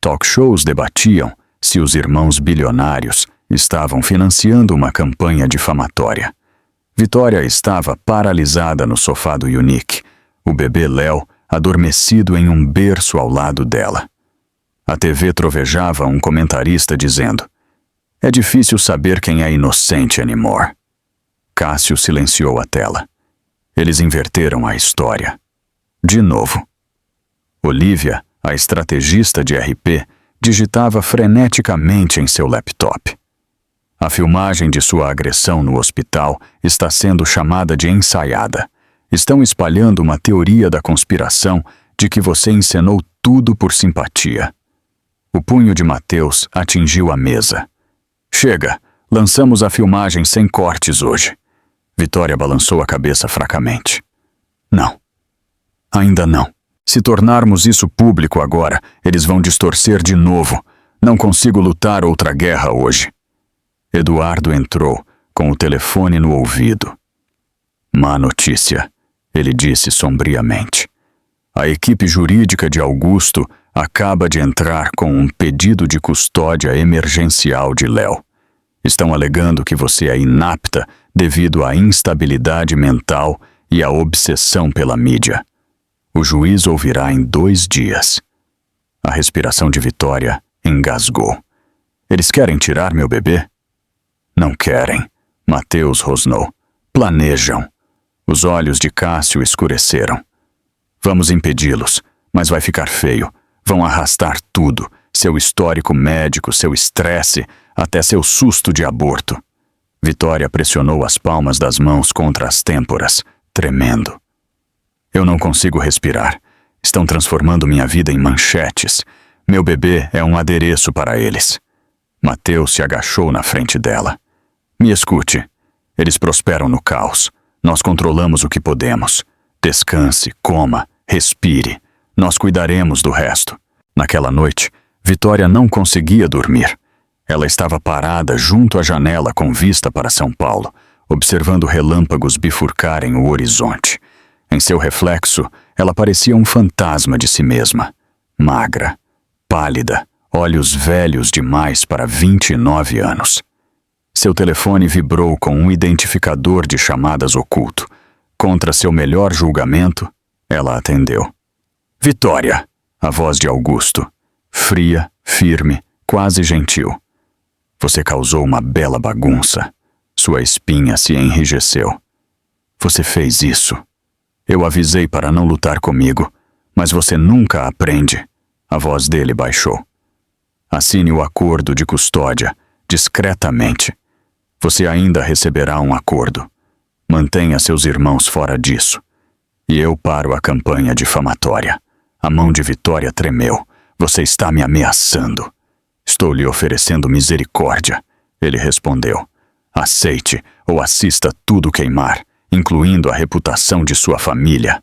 Talk shows debatiam se os irmãos bilionários estavam financiando uma campanha difamatória. Vitória estava paralisada no sofá do Unique, o bebê Léo adormecido em um berço ao lado dela. A TV trovejava um comentarista dizendo: "É difícil saber quem é inocente anymore." Cássio silenciou a tela. Eles inverteram a história. De novo. Olivia, a estrategista de RP, digitava freneticamente em seu laptop. A filmagem de sua agressão no hospital está sendo chamada de ensaiada. Estão espalhando uma teoria da conspiração de que você encenou tudo por simpatia. O punho de Mateus atingiu a mesa. "Chega, lançamos a filmagem sem cortes hoje." Vitória balançou a cabeça fracamente. "Não. Ainda não. Se tornarmos isso público agora, eles vão distorcer de novo. Não consigo lutar outra guerra hoje." Eduardo entrou, com o telefone no ouvido. "Má notícia," ele disse sombriamente. "A equipe jurídica de Augusto acaba de entrar com um pedido de custódia emergencial de Léo. Estão alegando que você é inapta devido à instabilidade mental e à obsessão pela mídia. O juiz ouvirá em 2 dias." A respiração de Vitória engasgou. "Eles querem tirar meu bebê?" "Não querem," Mateus rosnou. "Planejam." Os olhos de Cássio escureceram. "Vamos impedi-los, mas vai ficar feio. Vão arrastar tudo, seu histórico médico, seu estresse, até seu susto de aborto." Vitória pressionou as palmas das mãos contra as têmporas, tremendo. "Eu não consigo respirar. Estão transformando minha vida em manchetes. Meu bebê é um adereço para eles." Mateus se agachou na frente dela. "Me escute. Eles prosperam no caos. Nós controlamos o que podemos. Descanse, coma, respire. Nós cuidaremos do resto." Naquela noite, Vitória não conseguia dormir. Ela estava parada junto à janela com vista para São Paulo, observando relâmpagos bifurcarem o horizonte. Em seu reflexo, ela parecia um fantasma de si mesma. Magra, pálida, olhos velhos demais para 29 anos. Seu telefone vibrou com um identificador de chamadas oculto. Contra seu melhor julgamento, ela atendeu. "Vitória!" A voz de Augusto. Fria, firme, quase gentil. "Você causou uma bela bagunça." Sua espinha se enrijeceu. "Você fez isso. Eu avisei para não lutar comigo, mas você nunca aprende." A voz dele baixou. "Assine o acordo de custódia, discretamente. Você ainda receberá um acordo. Mantenha seus irmãos fora disso. E eu paro a campanha difamatória." A mão de Vitória tremeu. "Você está me ameaçando." "Estou lhe oferecendo misericórdia," ele respondeu. "Aceite ou assista tudo queimar, incluindo a reputação de sua família."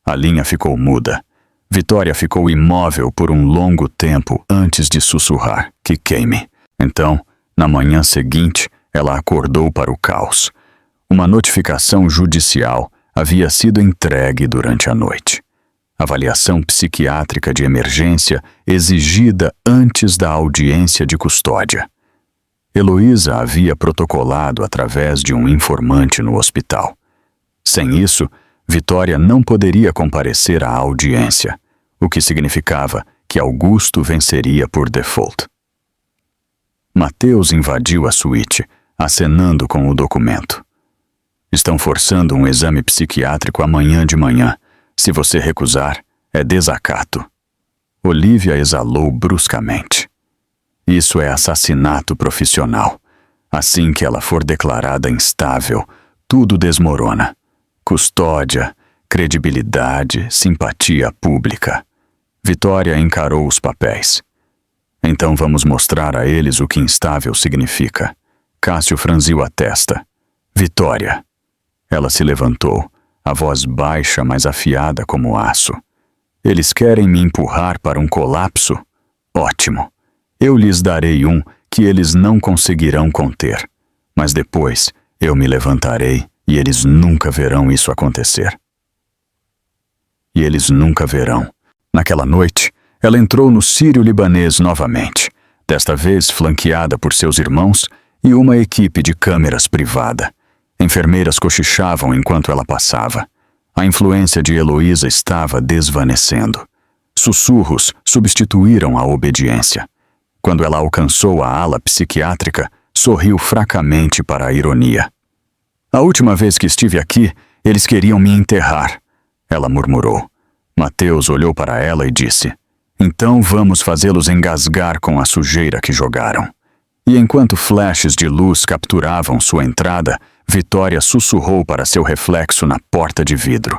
A linha ficou muda. Vitória ficou imóvel por um longo tempo antes de sussurrar: "Que queime." Então, na manhã seguinte, ela acordou para o caos. Uma notificação judicial havia sido entregue durante a noite. Avaliação psiquiátrica de emergência exigida antes da audiência de custódia. Heloísa havia protocolado através de um informante no hospital. Sem isso, Vitória não poderia comparecer à audiência, o que significava que Augusto venceria por default. Mateus invadiu a suíte, acenando com o documento. "Estão forçando um exame psiquiátrico amanhã de manhã. Se você recusar, é desacato." Olivia exalou bruscamente. "Isso é assassinato profissional. Assim que ela for declarada instável, tudo desmorona. Custódia, credibilidade, simpatia pública." Vitória encarou os papéis. "Então vamos mostrar a eles o que instável significa." Cássio franziu a testa. "Vitória." Ela se levantou, a voz baixa, mas afiada como aço. "Eles querem me empurrar para um colapso? Ótimo. Eu lhes darei um que eles não conseguirão conter. Mas depois eu me levantarei E eles nunca verão isso acontecer. E eles nunca verão. Naquela noite, ela entrou no Sírio-Libanês novamente, desta vez flanqueada por seus irmãos e uma equipe de câmeras privada. Enfermeiras cochichavam enquanto ela passava. A influência de Heloísa estava desvanecendo. Sussurros substituíram a obediência. Quando ela alcançou a ala psiquiátrica, sorriu fracamente para a ironia. A última vez que estive aqui, eles queriam me enterrar, ela murmurou. Mateus olhou para ela e disse: então vamos fazê-los engasgar com a sujeira que jogaram. E enquanto flashes de luz capturavam sua entrada, Vitória sussurrou para seu reflexo na porta de vidro: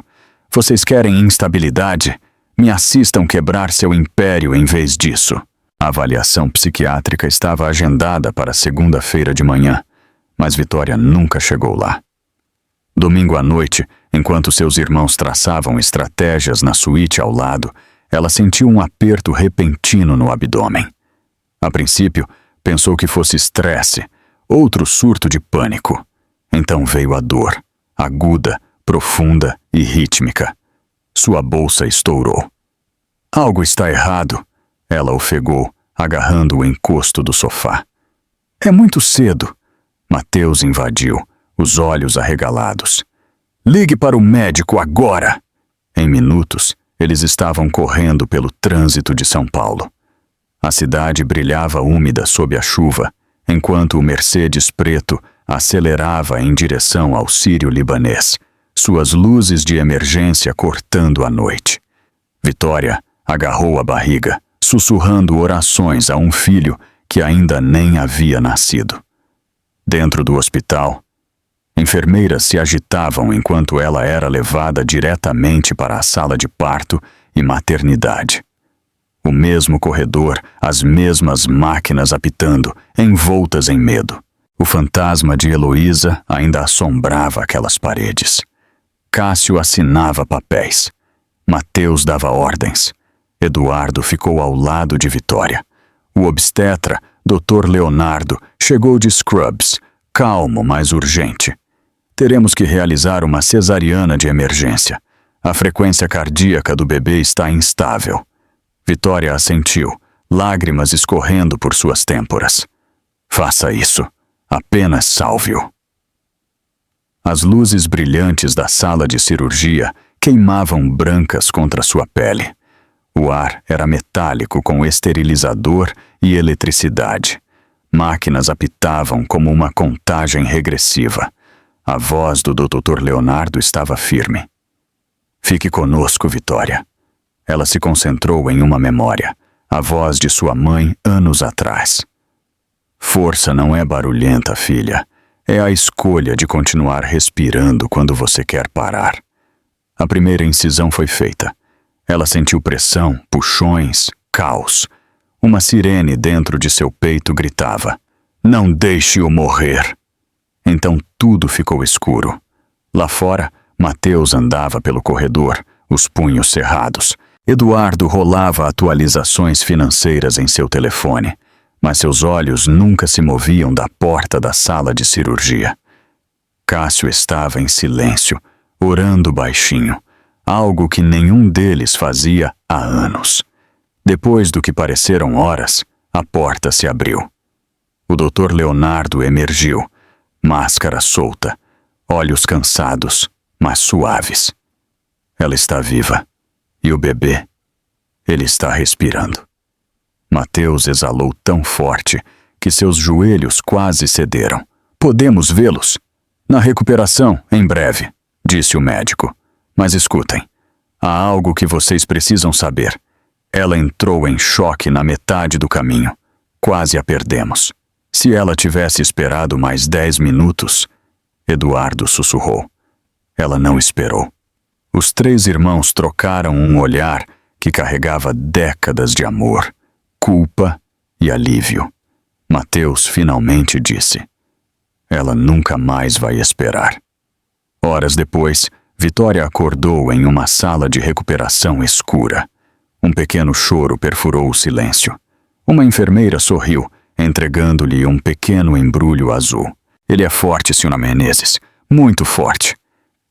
vocês querem instabilidade? Me assistam quebrar seu império em vez disso. A avaliação psiquiátrica estava agendada para segunda-feira de manhã, mas Vitória nunca chegou lá. Domingo à noite, enquanto seus irmãos traçavam estratégias na suíte ao lado, ela sentiu um aperto repentino no abdômen. A princípio, pensou que fosse estresse, outro surto de pânico. Então veio a dor, aguda, profunda e rítmica. Sua bolsa estourou. Algo está errado, ela ofegou, agarrando o encosto do sofá. É muito cedo. Mateus invadiu, os olhos arregalados. Ligue para o médico agora! Em minutos, eles estavam correndo pelo trânsito de São Paulo. A cidade brilhava úmida sob a chuva, enquanto o Mercedes preto acelerava em direção ao Sírio-Libanês, suas luzes de emergência cortando a noite. Vitória agarrou a barriga, sussurrando orações a um filho que ainda nem havia nascido. Dentro do hospital, enfermeiras se agitavam enquanto ela era levada diretamente para a sala de parto e maternidade. O mesmo corredor, as mesmas máquinas apitando, envoltas em medo. O fantasma de Heloísa ainda assombrava aquelas paredes. Cássio assinava papéis. Mateus dava ordens. Eduardo ficou ao lado de Vitória. O obstetra, Dr. Leonardo, chegou de Scrubs, calmo, mas urgente. Teremos que realizar uma cesariana de emergência. A frequência cardíaca do bebê está instável. Vitória assentiu, lágrimas escorrendo por suas têmporas. Faça isso. Apenas salve-o. As luzes brilhantes da sala de cirurgia queimavam brancas contra sua pele. O ar era metálico com esterilizador e eletricidade. Máquinas apitavam como uma contagem regressiva. A voz do Dr. Leonardo estava firme. Fique conosco, Vitória. Ela se concentrou em uma memória, a voz de sua mãe anos atrás. Força não é barulhenta, filha. É a escolha de continuar respirando quando você quer parar. A primeira incisão foi feita. Ela sentiu pressão, puxões, caos. Uma sirene dentro de seu peito gritava: não deixe-o morrer. Então tudo ficou escuro. Lá fora, Mateus andava pelo corredor, os punhos cerrados. Eduardo rolava atualizações financeiras em seu telefone, mas seus olhos nunca se moviam da porta da sala de cirurgia. Cássio estava em silêncio, orando baixinho, algo que nenhum deles fazia há anos. Depois do que pareceram horas, a porta se abriu. O Dr. Leonardo emergiu, máscara solta, olhos cansados, mas suaves. Ela está viva. E o bebê? Ele está respirando. Mateus exalou tão forte que seus joelhos quase cederam. Podemos vê-los? Na recuperação, em breve, disse o médico. Mas escutem, há algo que vocês precisam saber. Ela entrou em choque na metade do caminho. Quase a perdemos. Se ela tivesse esperado mais 10 minutos, Eduardo sussurrou. Ela não esperou. Os 3 irmãos trocaram um olhar que carregava décadas de amor, culpa e alívio. Mateus finalmente disse: ela nunca mais vai esperar. Horas depois, Vitória acordou em uma sala de recuperação escura. Um pequeno choro perfurou o silêncio. Uma enfermeira sorriu, entregando-lhe um pequeno embrulho azul. Ele é forte, Sra. Menezes. muito forte.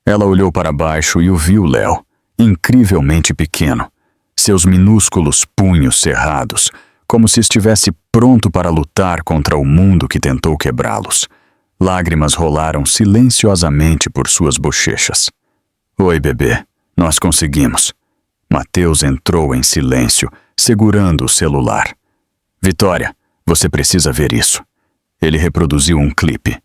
Ela olhou para baixo e o viu Léo, incrivelmente pequeno, seus minúsculos punhos cerrados, como se estivesse pronto para lutar contra o mundo que tentou quebrá-los. Lágrimas rolaram silenciosamente por suas bochechas. Oi, bebê, nós conseguimos. Mateus entrou em silêncio, segurando o celular. Vitória, você precisa ver isso. Ele reproduziu um clipe.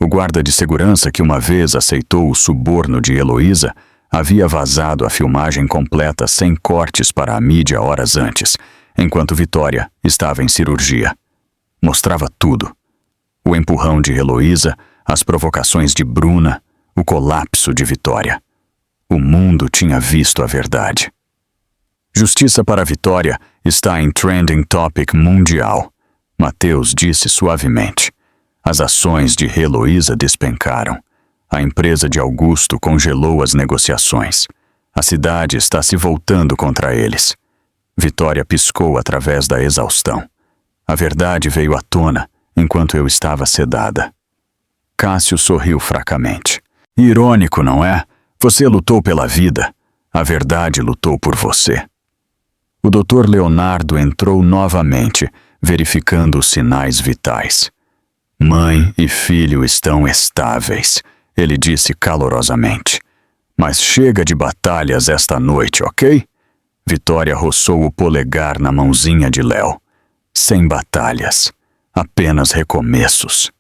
O guarda de segurança que uma vez aceitou o suborno de Heloísa havia vazado a filmagem completa sem cortes para a mídia horas antes, enquanto Vitória estava em cirurgia. Mostrava tudo. O empurrão de Heloísa, as provocações de Bruna, o colapso de Vitória. O mundo tinha visto a verdade. Justiça para Vitória está em trending topic mundial, Mateus disse suavemente. As ações de Heloísa despencaram. A empresa de Augusto congelou as negociações. A cidade está se voltando contra eles. Vitória piscou através da exaustão. A verdade veio à tona enquanto eu estava sedada. Cássio sorriu fracamente. Irônico, não é? Você lutou pela vida. A verdade lutou por você. O Dr. Leonardo entrou novamente, verificando os sinais vitais. Mãe e filho estão estáveis, ele disse calorosamente. Mas chega de batalhas esta noite, ok? Vitória roçou o polegar na mãozinha de Léo. Sem batalhas, apenas recomeços.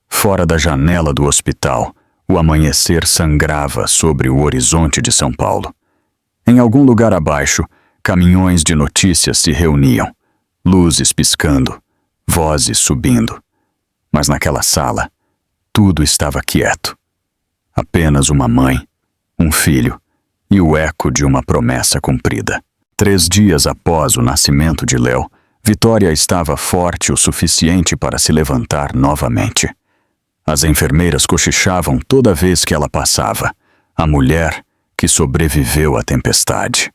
Fora da janela do hospital, o amanhecer sangrava sobre o horizonte de São Paulo. Em algum lugar abaixo, caminhões de notícias se reuniam, luzes piscando, vozes subindo. Mas naquela sala, tudo estava quieto. Apenas uma mãe, um filho e o eco de uma promessa cumprida. 3 dias após o nascimento de Léo, Vitória estava forte o suficiente para se levantar novamente. As enfermeiras cochichavam toda vez que ela passava, a mulher que sobreviveu à tempestade.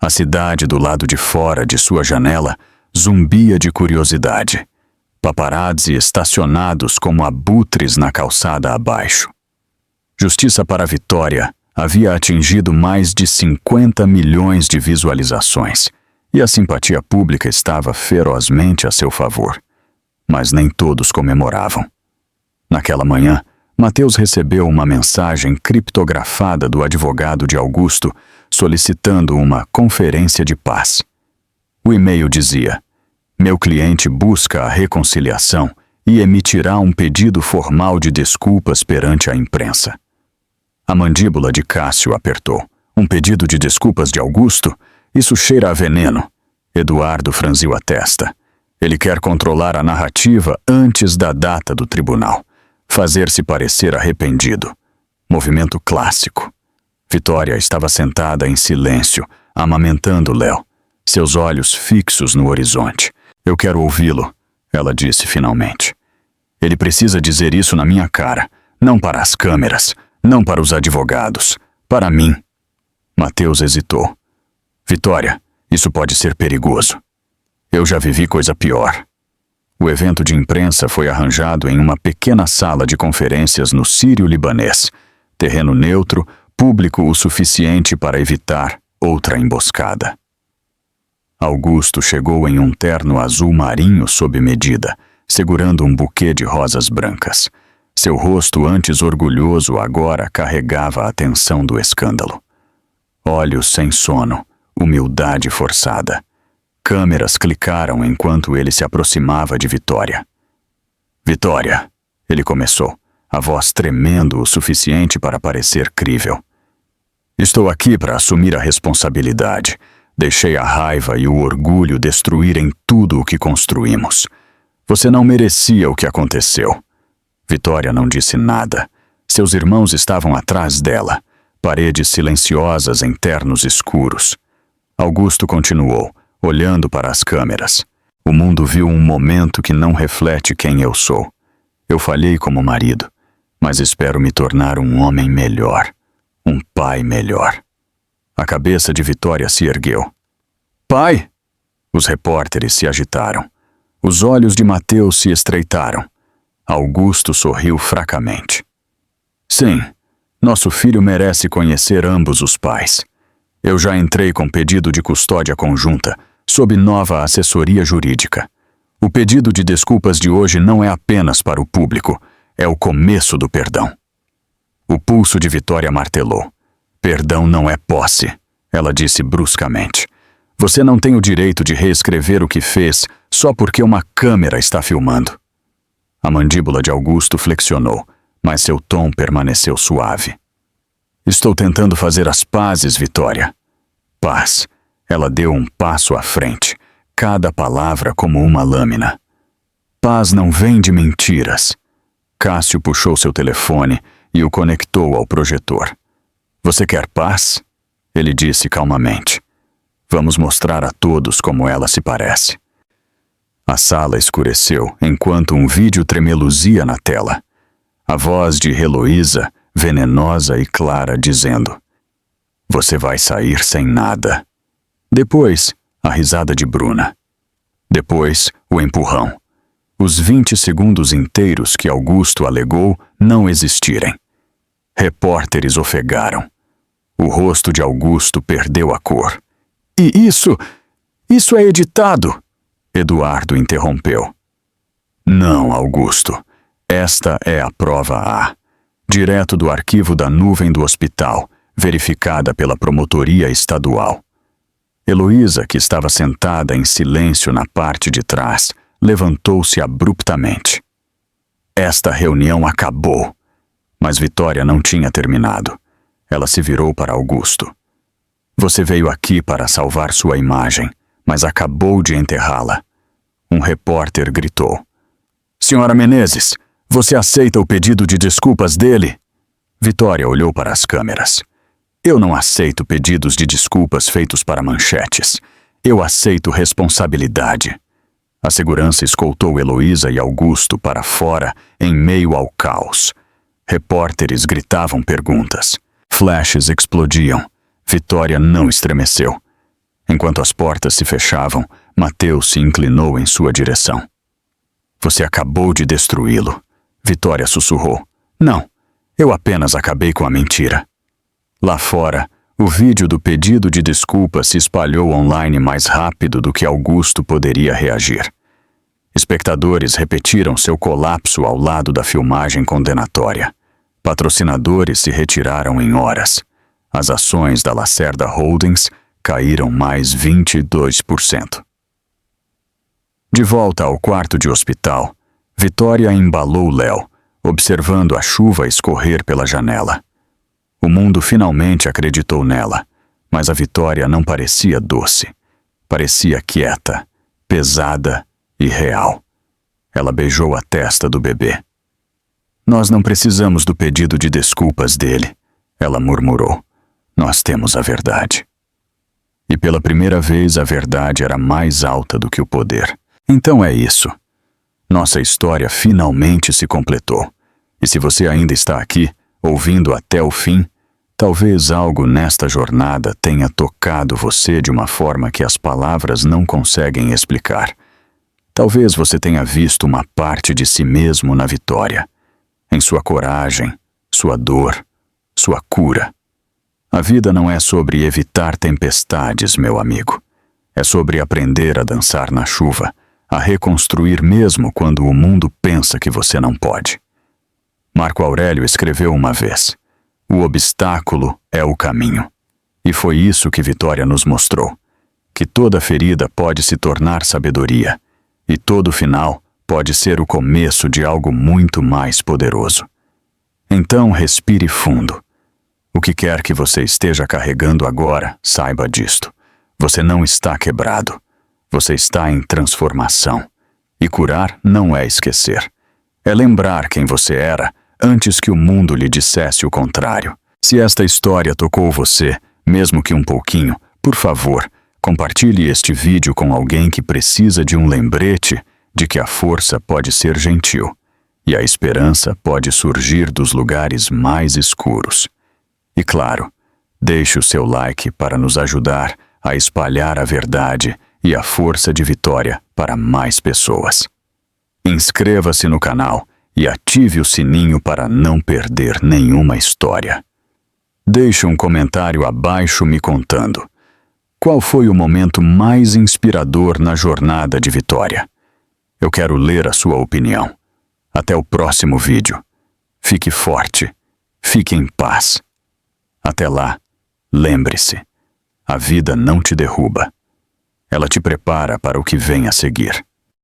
A cidade do lado de fora de sua janela zumbia de curiosidade. Paparazzi estacionados como abutres na calçada abaixo. Justiça para Vitória havia atingido mais de 50 milhões de visualizações e a simpatia pública estava ferozmente a seu favor. Mas nem todos comemoravam. Naquela manhã, Mateus recebeu uma mensagem criptografada do advogado de Augusto solicitando uma conferência de paz. O e-mail dizia: meu cliente busca a reconciliação e emitirá um pedido formal de desculpas perante a imprensa. A mandíbula de Cássio apertou. Um pedido de desculpas de Augusto? Isso cheira a veneno. Eduardo franziu a testa. Ele quer controlar a narrativa antes da data do tribunal. Fazer-se parecer arrependido. Movimento clássico. Vitória estava sentada em silêncio, amamentando Léo, seus olhos fixos no horizonte. Eu quero ouvi-lo, ela disse finalmente. Ele precisa dizer isso na minha cara, não para as câmeras, não para os advogados, para mim. Mateus hesitou. Vitória, isso pode ser perigoso. Eu já vivi coisa pior. O evento de imprensa foi arranjado em uma pequena sala de conferências no Sírio-Libanês, terreno neutro, público o suficiente para evitar outra emboscada. Augusto chegou em um terno azul marinho sob medida, segurando um buquê de rosas brancas. Seu rosto antes orgulhoso agora carregava a tensão do escândalo. Olhos sem sono, humildade forçada. Câmeras clicaram enquanto ele se aproximava de Vitória. Vitória, ele começou, a voz tremendo o suficiente para parecer crível. Estou aqui para assumir a responsabilidade. Deixei a raiva e o orgulho destruírem tudo o que construímos. Você não merecia o que aconteceu. Vitória não disse nada. Seus irmãos estavam atrás dela, paredes silenciosas em ternos escuros. Augusto continuou, olhando para as câmeras. O mundo viu um momento que não reflete quem eu sou. Eu falhei como marido, mas espero me tornar um homem melhor, um pai melhor. A cabeça de Vitória se ergueu. Pai! Os repórteres se agitaram. Os olhos de Mateus se estreitaram. Augusto sorriu fracamente. Sim, nosso filho merece conhecer ambos os pais. Eu já entrei com pedido de custódia conjunta, sob nova assessoria jurídica. O pedido de desculpas de hoje não é apenas para o público, é o começo do perdão. O pulso de Vitória martelou. Perdão não é posse, ela disse bruscamente. Você não tem o direito de reescrever o que fez só porque uma câmera está filmando. A mandíbula de Augusto flexionou, mas seu tom permaneceu suave. Estou tentando fazer as pazes, Vitória. Paz. Ela deu um passo à frente, cada palavra como uma lâmina. Paz não vem de mentiras. Cássio puxou seu telefone e o conectou ao projetor. Você quer paz? Ele disse calmamente. Vamos mostrar a todos como ela se parece. A sala escureceu enquanto um vídeo tremeluzia na tela. A voz de Heloísa, venenosa e clara, dizendo: Você vai sair sem nada. Depois, a risada de Bruna. Depois, o empurrão. Os 20 segundos inteiros que Augusto alegou não existirem. Repórteres ofegaram. O rosto de Augusto perdeu a cor. E isso é editado, Eduardo interrompeu. Não, Augusto. Esta é a prova A, direto do arquivo da nuvem do hospital, verificada pela promotoria estadual. Heloísa, que estava sentada em silêncio na parte de trás, levantou-se abruptamente. Esta reunião acabou. Mas Vitória não tinha terminado. Ela se virou para Augusto. Você veio aqui para salvar sua imagem, mas acabou de enterrá-la. Um repórter gritou. Senhora Menezes, você aceita o pedido de desculpas dele? Vitória olhou para as câmeras. Eu não aceito pedidos de desculpas feitos para manchetes. Eu aceito responsabilidade. A segurança escoltou Heloísa e Augusto para fora em meio ao caos. Repórteres gritavam perguntas. Flashes explodiam. Vitória não estremeceu. Enquanto as portas se fechavam, Mateus se inclinou em sua direção. Você acabou de destruí-lo. Vitória sussurrou. Não, eu apenas acabei com a mentira. Lá fora, o vídeo do pedido de desculpas se espalhou online mais rápido do que Augusto poderia reagir. Espectadores repetiram seu colapso ao lado da filmagem condenatória. Patrocinadores se retiraram em horas. As ações da Lacerda Holdings caíram mais 22%. De volta ao quarto de hospital, Vitória embalou Léo, observando a chuva escorrer pela janela. O mundo finalmente acreditou nela, mas a Vitória não parecia doce. Parecia quieta, pesada e real. Ela beijou a testa do bebê. Nós não precisamos do pedido de desculpas dele, ela murmurou. Nós temos a verdade. E pela primeira vez a verdade era mais alta do que o poder. Então é isso. Nossa história finalmente se completou. E se você ainda está aqui, ouvindo até o fim, talvez algo nesta jornada tenha tocado você de uma forma que as palavras não conseguem explicar. Talvez você tenha visto uma parte de si mesmo na Vitória, em sua coragem, sua dor, sua cura. A vida não é sobre evitar tempestades, meu amigo. É sobre aprender a dançar na chuva, a reconstruir mesmo quando o mundo pensa que você não pode. Marco Aurélio escreveu uma vez: o obstáculo é o caminho. E foi isso que Vitória nos mostrou, que toda ferida pode se tornar sabedoria, e todo final pode ser o começo de algo muito mais poderoso. Então respire fundo. O que quer que você esteja carregando agora, saiba disto. Você não está quebrado. Você está em transformação. E curar não é esquecer. É lembrar quem você era antes que o mundo lhe dissesse o contrário. Se esta história tocou você, mesmo que um pouquinho, por favor, compartilhe este vídeo com alguém que precisa de um lembrete de que a força pode ser gentil e a esperança pode surgir dos lugares mais escuros. E claro, deixe o seu like para nos ajudar a espalhar a verdade e a força de Vitória para mais pessoas. Inscreva-se no canal e ative o sininho para não perder nenhuma história. Deixe um comentário abaixo me contando qual foi o momento mais inspirador na jornada de Vitória. Eu quero ler a sua opinião. Até o próximo vídeo. Fique forte. Fique em paz. Até lá, lembre-se, a vida não te derruba. Ela te prepara para o que vem a seguir.